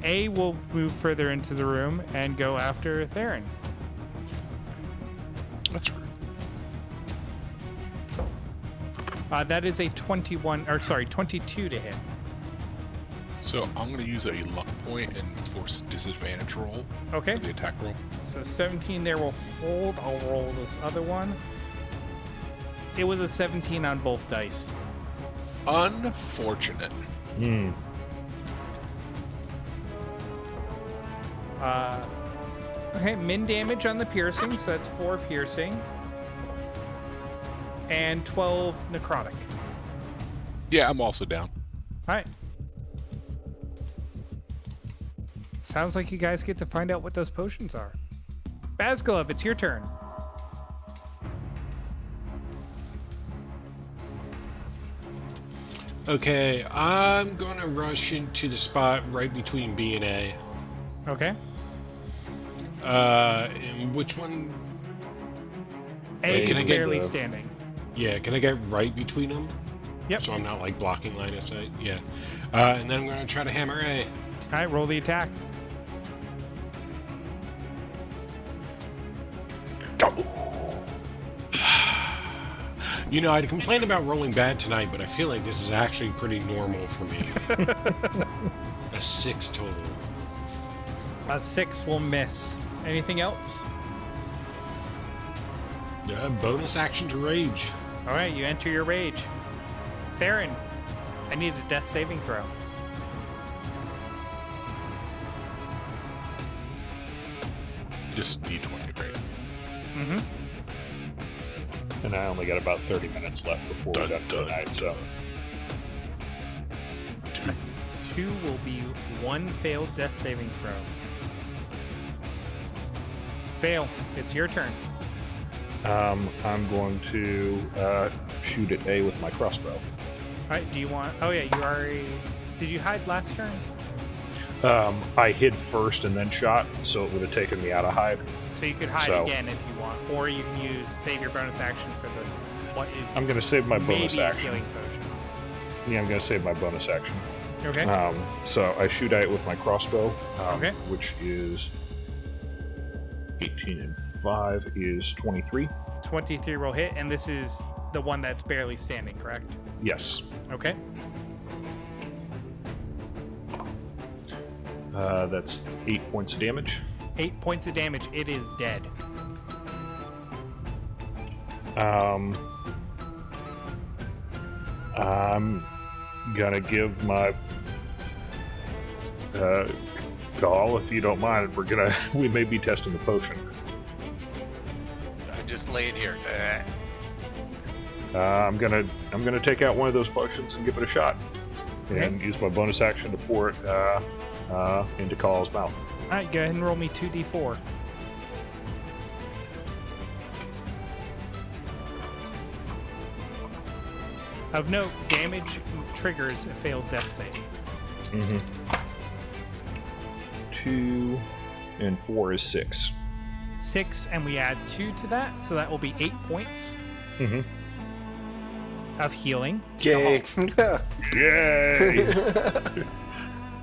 A will move further into the room and go after Theron. That's rude. That is a 22 to hit. So I'm going to use a luck point and force disadvantage roll Okay. for the attack roll. So 17 there will hold. I'll roll this other one. It was a 17 on both dice. Unfortunate. Hmm. Okay, min damage on the piercing, so that's 4 piercing. And 12 necrotic. Yeah, I'm also down. Alright. Sounds like you guys get to find out what those potions are. Basculov, it's your turn. Okay, I'm gonna rush into the spot right between B and A. Okay. And which one? A Can is I get barely the- standing. Yeah, can I get right between them? Yep. So I'm not like blocking line of sight. Yeah. And then I'm gonna try to hammer A. Alright, roll the attack. You know, I'd complain about rolling bad tonight, but I feel like this is actually pretty normal for me. A 6 total. A 6 will miss. Anything else? Bonus action to rage. Alright, you enter your rage. Theron, I need a death saving throw. Just D20, right? Mm-hmm. And I only got about 30 minutes left before we're done for the night, so. 2 will be 1 failed death saving throw. Fail. It's your turn. I'm going to shoot at A with my crossbow. Alright, do you want... Oh yeah, you already... Did you hide last turn? I hid first and then shot, so it would have taken me out of hide. So you could hide So- again if you want. Or you can save your bonus action for the... What is I'm going to save my bonus maybe a action. healing potion. Yeah, I'm going to save my bonus action. Okay. So I shoot at it with my crossbow, Okay. which is 18 and 5 is 23. 23 will hit, and this is the one that's barely standing, correct? Yes. Okay. That's 8 points of damage. 8 points of damage. It is dead. I'm gonna give my Kahal, if you don't mind. We may be testing the potion. I'm just laying here. I'm gonna take out one of those potions and give it a shot, and use my bonus action to pour it into Kahal's mouth. All right, go ahead and roll me 2d4. Of note, damage triggers a failed death save. Mm-hmm. 2 and 4 is 6. 6, and we add 2 to that, so that will be 8 points Mm-hmm. of healing. Yay! Yay!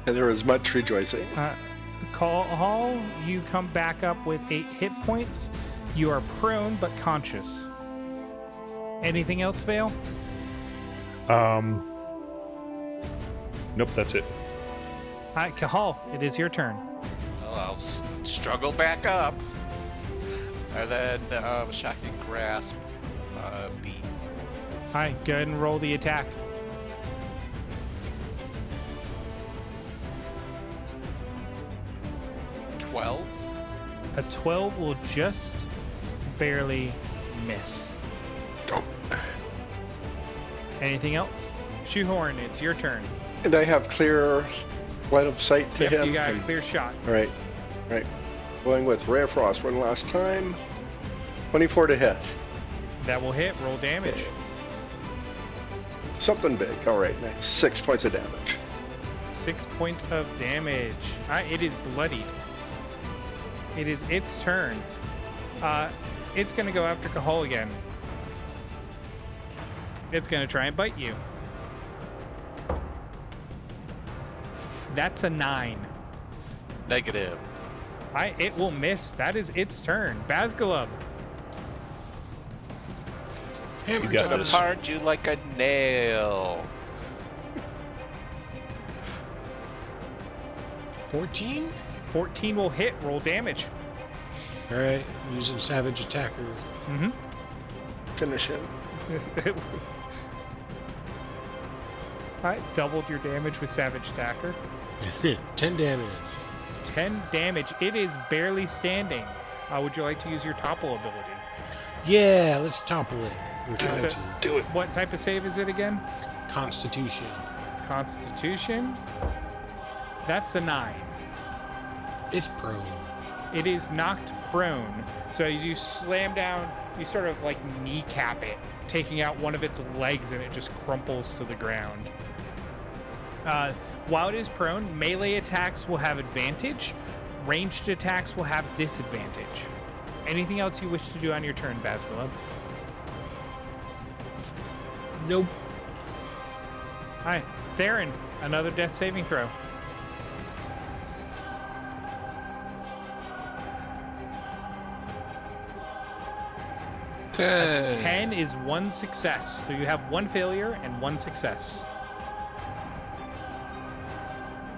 And there was much rejoicing. Kahal, you come back up with 8 hit points. You are prone but conscious. Anything else, Vale? Nope, that's it. All right, Kahal, it is your turn. Well, I'll struggle back up. And then Shocking Grasp, B. All right, go ahead and roll the attack. A 12 will just barely miss. Anything else? Shoehorn, it's your turn. And I have clear line of sight to him. You got a clear shot. All right. Going with Ray of Frost one last time. 24 to hit. That will hit. Roll damage. Something big. All right, nice. 6 points of damage. 6 points of damage. All right, it is bloodied. It is its turn. It's going to go after Kahal again. It's going to try and bite you. That's a 9. Negative. It will miss. That is its turn. Bazgalub. Hammer You got time. this. Apart you like a nail. 14? 14 will hit. Roll damage. Alright, using Savage Attacker. Mm-hmm. Finish him. Alright, doubled your damage with Savage Attacker. 10 damage. 10 damage. It is barely standing. Would you like to use your topple ability? Yeah, let's topple it. We're trying So- to. Do it. What type of save is it again? Constitution. Constitution. That's a 9. It's prone. It is knocked prone. So as you slam down, you sort of like kneecap it, taking out one of its legs, and it just crumples to the ground. While it is prone, melee attacks will have advantage. Ranged attacks will have disadvantage. Anything else you wish to do on your turn, Bazgalub? Nope. Hi, Theron. Another death saving throw. 10 is 1 success. So you have 1 failure and 1 success.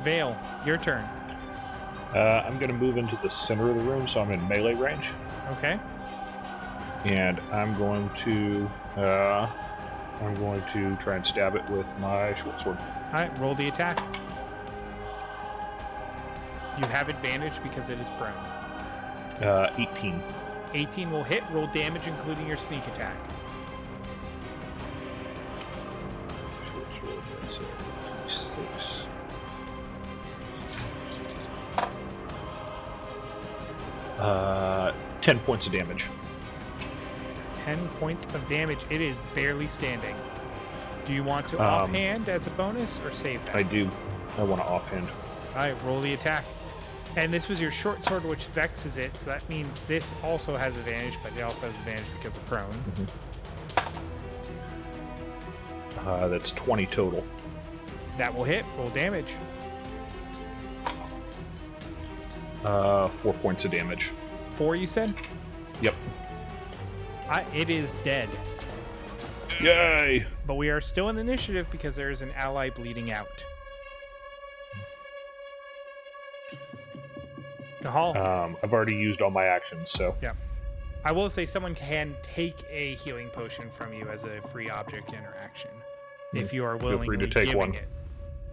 Vale, your turn. I'm going to move into the center of the room, so I'm in melee range, Okay. and I'm going to try and stab it with my short sword. All right, roll the attack. You have advantage because it is prone. 18. 18 will hit. Roll damage, including your sneak attack. Short sword, that's 6. 10 points of damage. 10 points of damage. It is barely standing. Do you want to Um, offhand as a bonus or save that? I do. I want to offhand. All right, roll the attack. And this was your short sword, which vexes it, so that means this also has advantage, but it also has advantage because of prone. That's 20 total. That will hit. Roll damage. 4 points of damage. 4, you said? Yep. It is dead. Yay! But we are still in initiative because there is an ally bleeding out. Kahal. I've already used all my actions, so Yeah. I will say someone can take a healing potion from you as a free object interaction. if you are Feel free willingly to take giving one. it.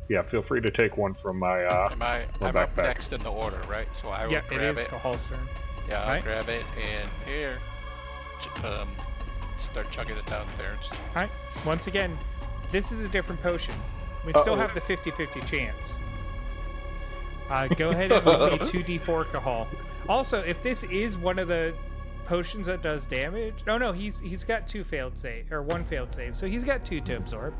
Yeah, feel free to take one from my I'm backpack. up next in the order, right? So I will Yeah, it grab is it. Kahal's turn. Yeah, I'll Right. grab it and here, start chugging it down there. All right. Once again, this is a different potion. We still Uh-oh. have the 50-50 chance. Go ahead and roll me 2d4, Kahal. Also, if this is one of the potions that does damage, no, he's got one failed save, so he's got 2 to absorb.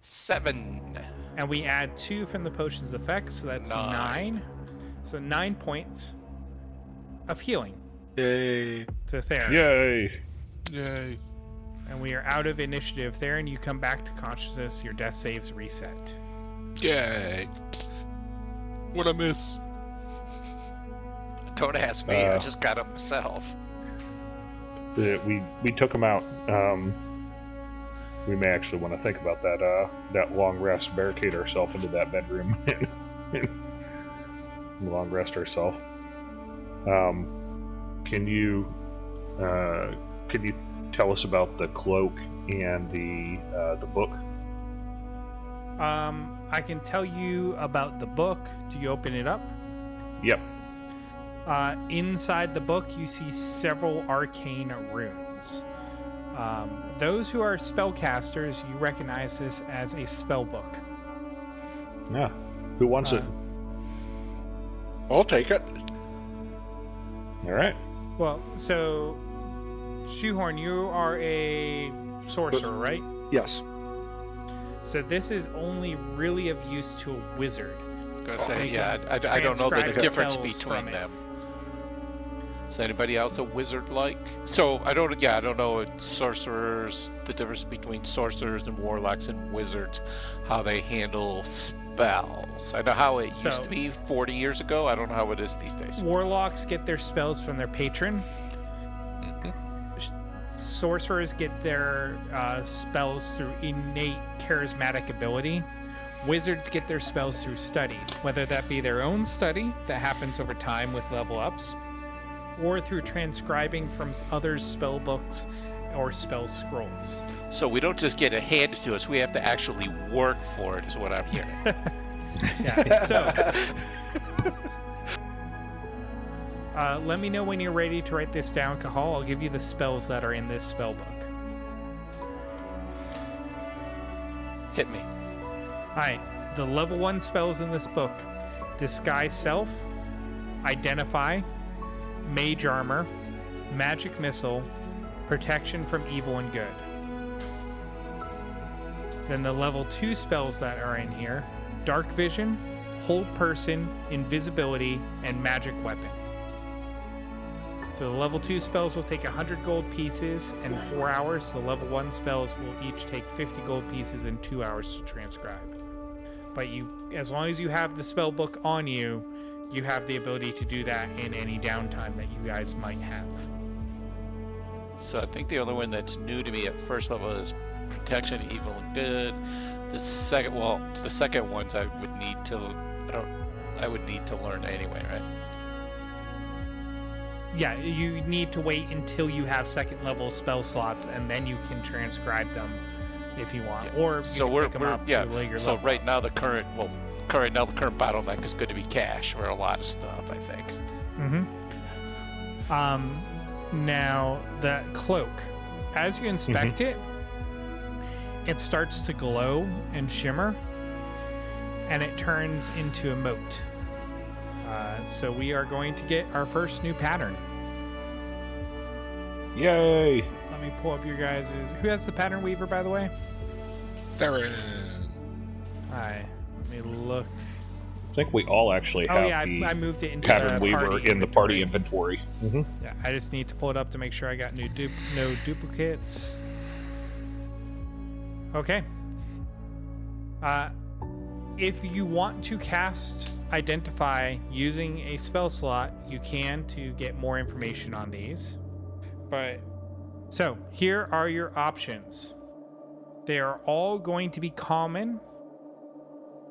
Seven. And we add 2 from the potion's effect, so that's 9. So 9 points of healing Yay. to Theron. Yay! Yay. And we are out of initiative. Theron, you come back to consciousness. Your death saves reset. Yay. What I miss? Don't ask me. I just got him myself. We took him out. We may actually want to think about that long rest. Barricade ourselves into that bedroom and long rest ourselves. Can you tell us about the cloak and the book? I can tell you about the book. Do you open it up? Yep. Inside the book, you see several arcane runes. Those who are spellcasters, you recognize this as a spellbook. Yeah. Who wants it? I'll take it. All right. Well, so Shoehorn, you are a sorcerer, right? Yes. So this is only really of use to a wizard. Gonna say, you yeah, can I don't know the transcribe difference spells between from it. them. Is anybody else a wizard like? So I don't know sorcerers, the difference between sorcerers and warlocks and wizards, how they handle spells. I know how it used to be 40 years ago. I don't know how it is these days. Warlocks get their spells from their patron. Sorcerers get their spells through innate charismatic ability. Wizards get their spells through study, whether that be their own study that happens over time with level ups, or through transcribing from others' spell books or spell scrolls. So we don't just get it handed to us, we have to actually work for it, is what I'm hearing. Yeah, so let me know when you're ready to write this down, Kahal. I'll give you the spells that are in this spell book. Hit me. Alright, the level 1 spells in this book: Disguise Self, Identify, Mage Armor, Magic Missile, Protection from Evil and Good. Then the level 2 spells that are in here: Dark Vision, Hold Person, Invisibility, and Magic Weapon. So the level 2 spells will take 100 gold pieces and 4 hours. The level 1 spells will each take 50 gold pieces and 2 hours to transcribe. But as long as you have the spell book on you, you have the ability to do that in any downtime that you guys might have. So I think the only one that's new to me at first level is Protection, Evil and Good. The second ones I would need to learn anyway, right? Yeah, you need to wait until you have second level spell slots, and then you can transcribe them if you want, or you So can pick them up to later So level. right now the current bottleneck is going to be cash for a lot of stuff, I think. Now the cloak, as you inspect it, it starts to glow and shimmer, and it turns into a moat. So we are going to get our first new pattern. Yay! Let me pull up your guys'. Who has the pattern weaver, by the way? Theron. Hi. Let me look. I think we all actually have I moved it into pattern the weaver party in the party inventory. Yeah, I just need to pull it up to make sure I got no duplicates. Okay. If you want to cast Identify using a spell slot, you can to get more information on these. But so here are your options. They are all going to be common.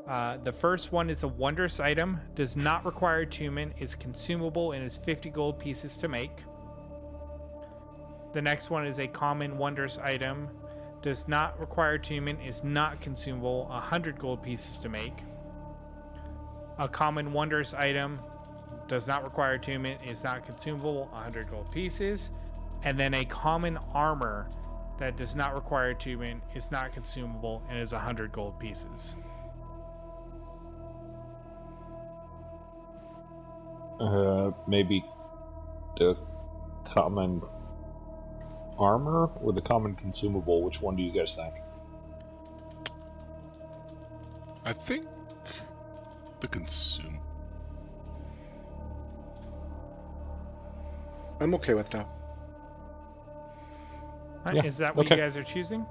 The first one is a wondrous item, does not require attunement, is consumable, and is 50 gold pieces to make. The next one is a common wondrous item. Does not require attunement, is not consumable, 100 gold pieces to make. A common wondrous item does not require attunement, is not consumable, 100 gold pieces. And then a common armor that does not require attunement, is not consumable, and is 100 gold pieces. Maybe the common armor or the common consumable? Which one do you guys think? I think the consume. I'm okay with that. Right, Yeah, is that what okay. you guys are choosing?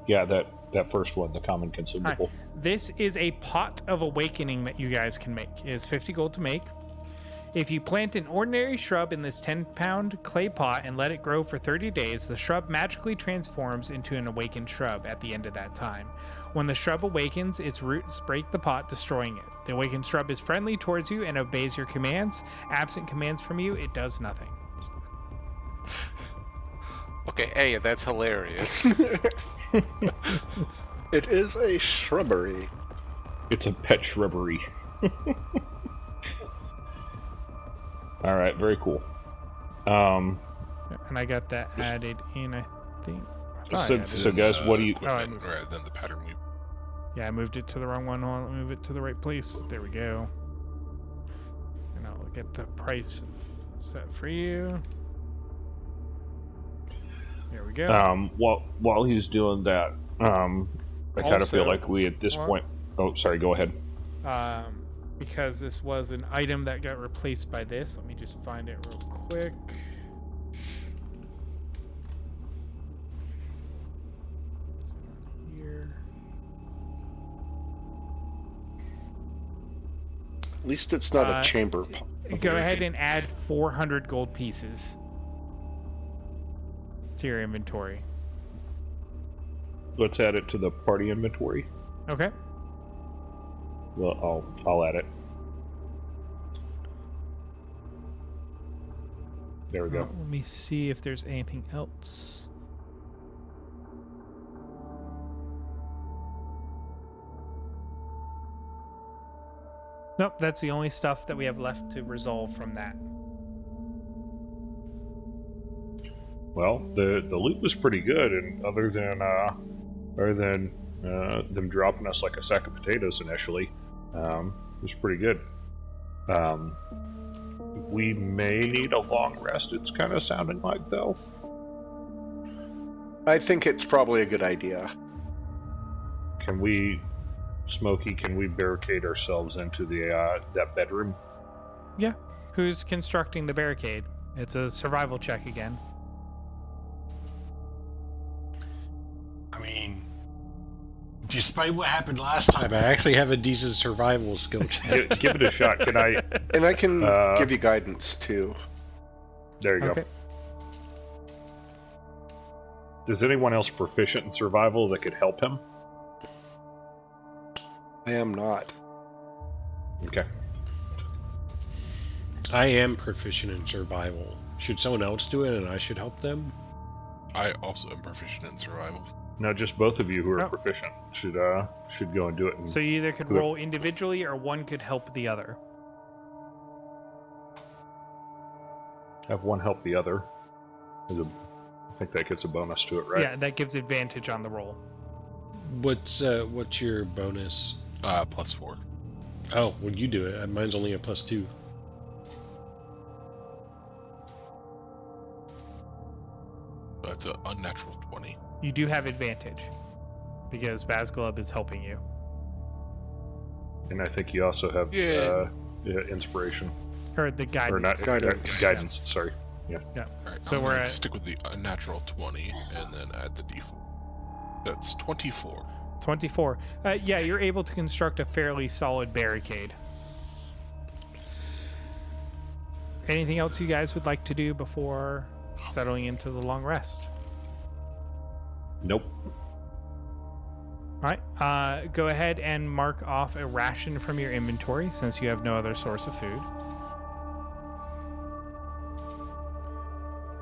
Yeah, that first one, the common consumable. Alright, this is a pot of awakening that you guys can make. It is 50 gold to make. If you plant an ordinary shrub in this 10-pound clay pot and let it grow for 30 days, the shrub magically transforms into an awakened shrub at the end of that time. When the shrub awakens, its roots break the pot, destroying it. The awakened shrub is friendly towards you and obeys your commands. Absent commands from you, it does nothing. Okay, hey, that's hilarious. It is a shrubbery. It's a pet shrubbery. All right, very cool. And I got that added in, I think. I thought I added So it. guys, what do you? I Equipment, moved rather than the pattern we. Yeah, I moved it to the wrong one. Hold on, let me move it to the right place. There we go. And I'll get the price set for you. There we go. While he's doing that, I kind of feel Also- like we at this well- point. Oh, sorry. Go ahead. Because this was an item that got replaced by this. Let me just find it real quick. It's on here. At least it's not a chamber. Go ahead and add 400 gold pieces to your inventory. Let's add it to the party inventory. Okay. Well, I'll add it. There we go. Let me see if there's anything else. Nope, that's the only stuff that we have left to resolve from that. Well, the loot was pretty good, and other than them dropping us like a sack of potatoes initially, it was pretty good. We may need a long rest. It's kind of sounding like, though. I think it's probably a good idea. Can we, Smokey? Can we barricade ourselves into the that bedroom? Yeah. Who's constructing the barricade? It's a survival check again. I mean, despite what happened last time, I actually have a decent survival skill check. Give it a shot. Can I? And I can give you guidance too. There you Okay. go. Is anyone else proficient in survival that could help him? I am not. Okay. I am proficient in survival. Should someone else do it and I should help them? I also am proficient in survival. No, just both of you who are Oh. proficient should go and do it. And So you either could do it. roll individually or one could help the other. Have one help the other. I think that gets a bonus to it, right? Yeah, that gives advantage on the roll. What's your bonus? +4. Oh, well, you do it. Mine's only a +2. That's an unnatural 20. You do have advantage because Bazglub is helping you. And I think you also have Yeah. inspiration. Or the guidance. Or not Guidance. guidance, sorry. Yeah. Alright, So I'm we're gonna at- stick with the unnatural 20 and then add the d4. That's 24. 24. Yeah, you're able to construct a fairly solid barricade. Anything else you guys would like to do before settling into the long rest? Nope. All right. Go ahead and mark off a ration from your inventory since you have no other source of food.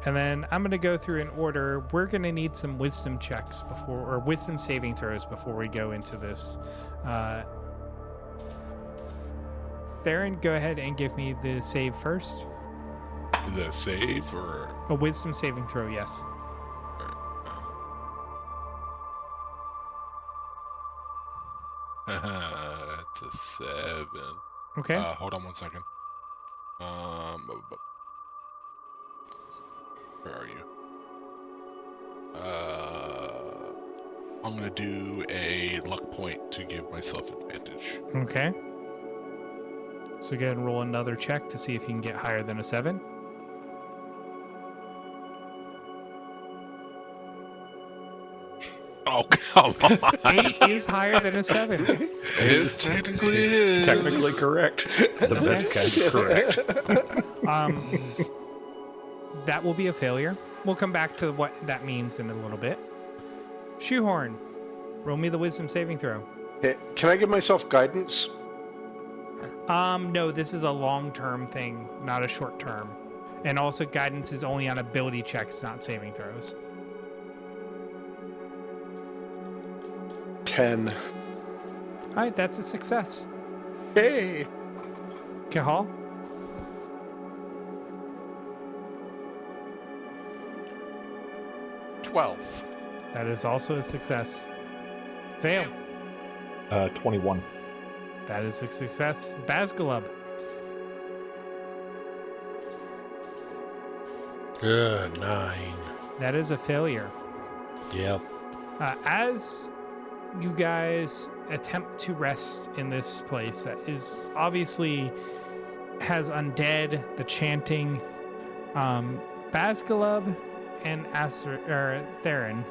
And then I'm going to go through in order. We're going to need some wisdom checks or wisdom saving throws before we go into this. Theron, go ahead and give me the save first. Is that a save or A wisdom saving throw, yes. It's a 7. Okay. Hold on one second. Where are you? I'm gonna do a luck point to give myself advantage. Okay. So go ahead and roll another check to see if you can get higher than a 7. Oh, come on. 8 is higher than a 7. It technically is. Technically correct. The best kind of correct. That will be a failure. We'll come back to what that means in a little bit. Shoehorn, roll me the wisdom saving throw. Okay, can I give myself guidance? No, this is a long-term thing, not a short-term. And also guidance is only on ability checks, not saving throws. 10. All right, that's a success. Hey! Kahal? That is also a success. Fail. 21. That is a success. Bazgalub. Good, 9. That is a failure. Yep. As you guys attempt to rest in this place that is obviously has undead, the chanting, Bazgalub and Theron,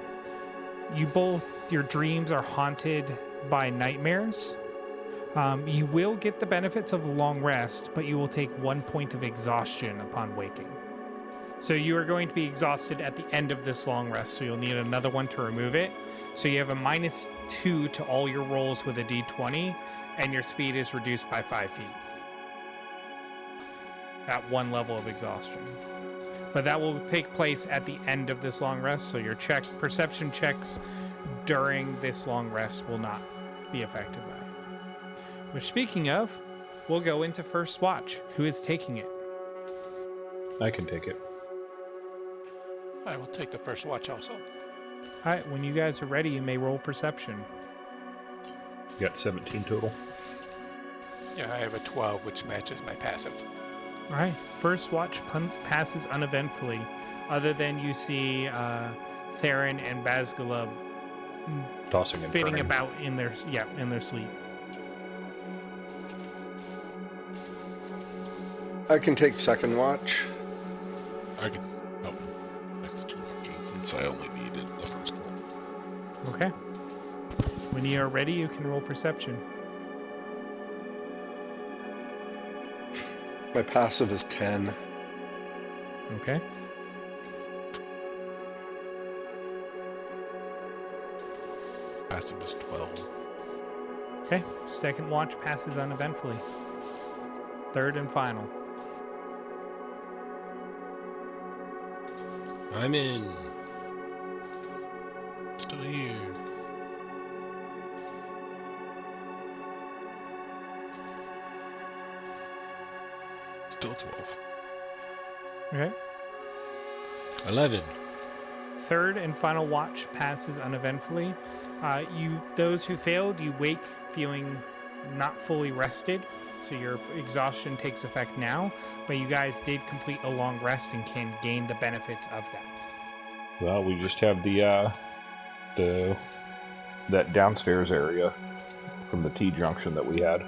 your dreams are haunted by nightmares. You will get the benefits of a long rest, but you will take 1 point of exhaustion upon waking. So you are going to be exhausted at the end of this long rest, so you'll need another one to remove it. So you have a -2 to all your rolls with a d20, and your speed is reduced by 5 feet. At 1 level of exhaustion. But that will take place at the end of this long rest, so your perception checks during this long rest will not be affected by it. Which, speaking of, we'll go into first watch. Who is taking it? I can take it. I will take the first watch also. All right, when you guys are ready, you may roll perception. Got 17 total. Yeah, I have a 12, which matches my passive. All right, first watch passes uneventfully, other than you see Theron and Bazgalub Tossing and fitting turning. about in their sleep. I can take second watch. I can help next 2 watches since I only needed the first one. Okay. When you are ready, you can roll perception. My passive is 10. Okay. Passive is 12. Okay. Second watch passes uneventfully. Third and final. I'm in. Still here. Still 12. Okay. 11. Third and final watch passes uneventfully. Those who failed, you wake feeling not fully rested, so your exhaustion takes effect now. But you guys did complete a long rest and can gain the benefits of that. Well, we just have that downstairs area from the T-junction that we had.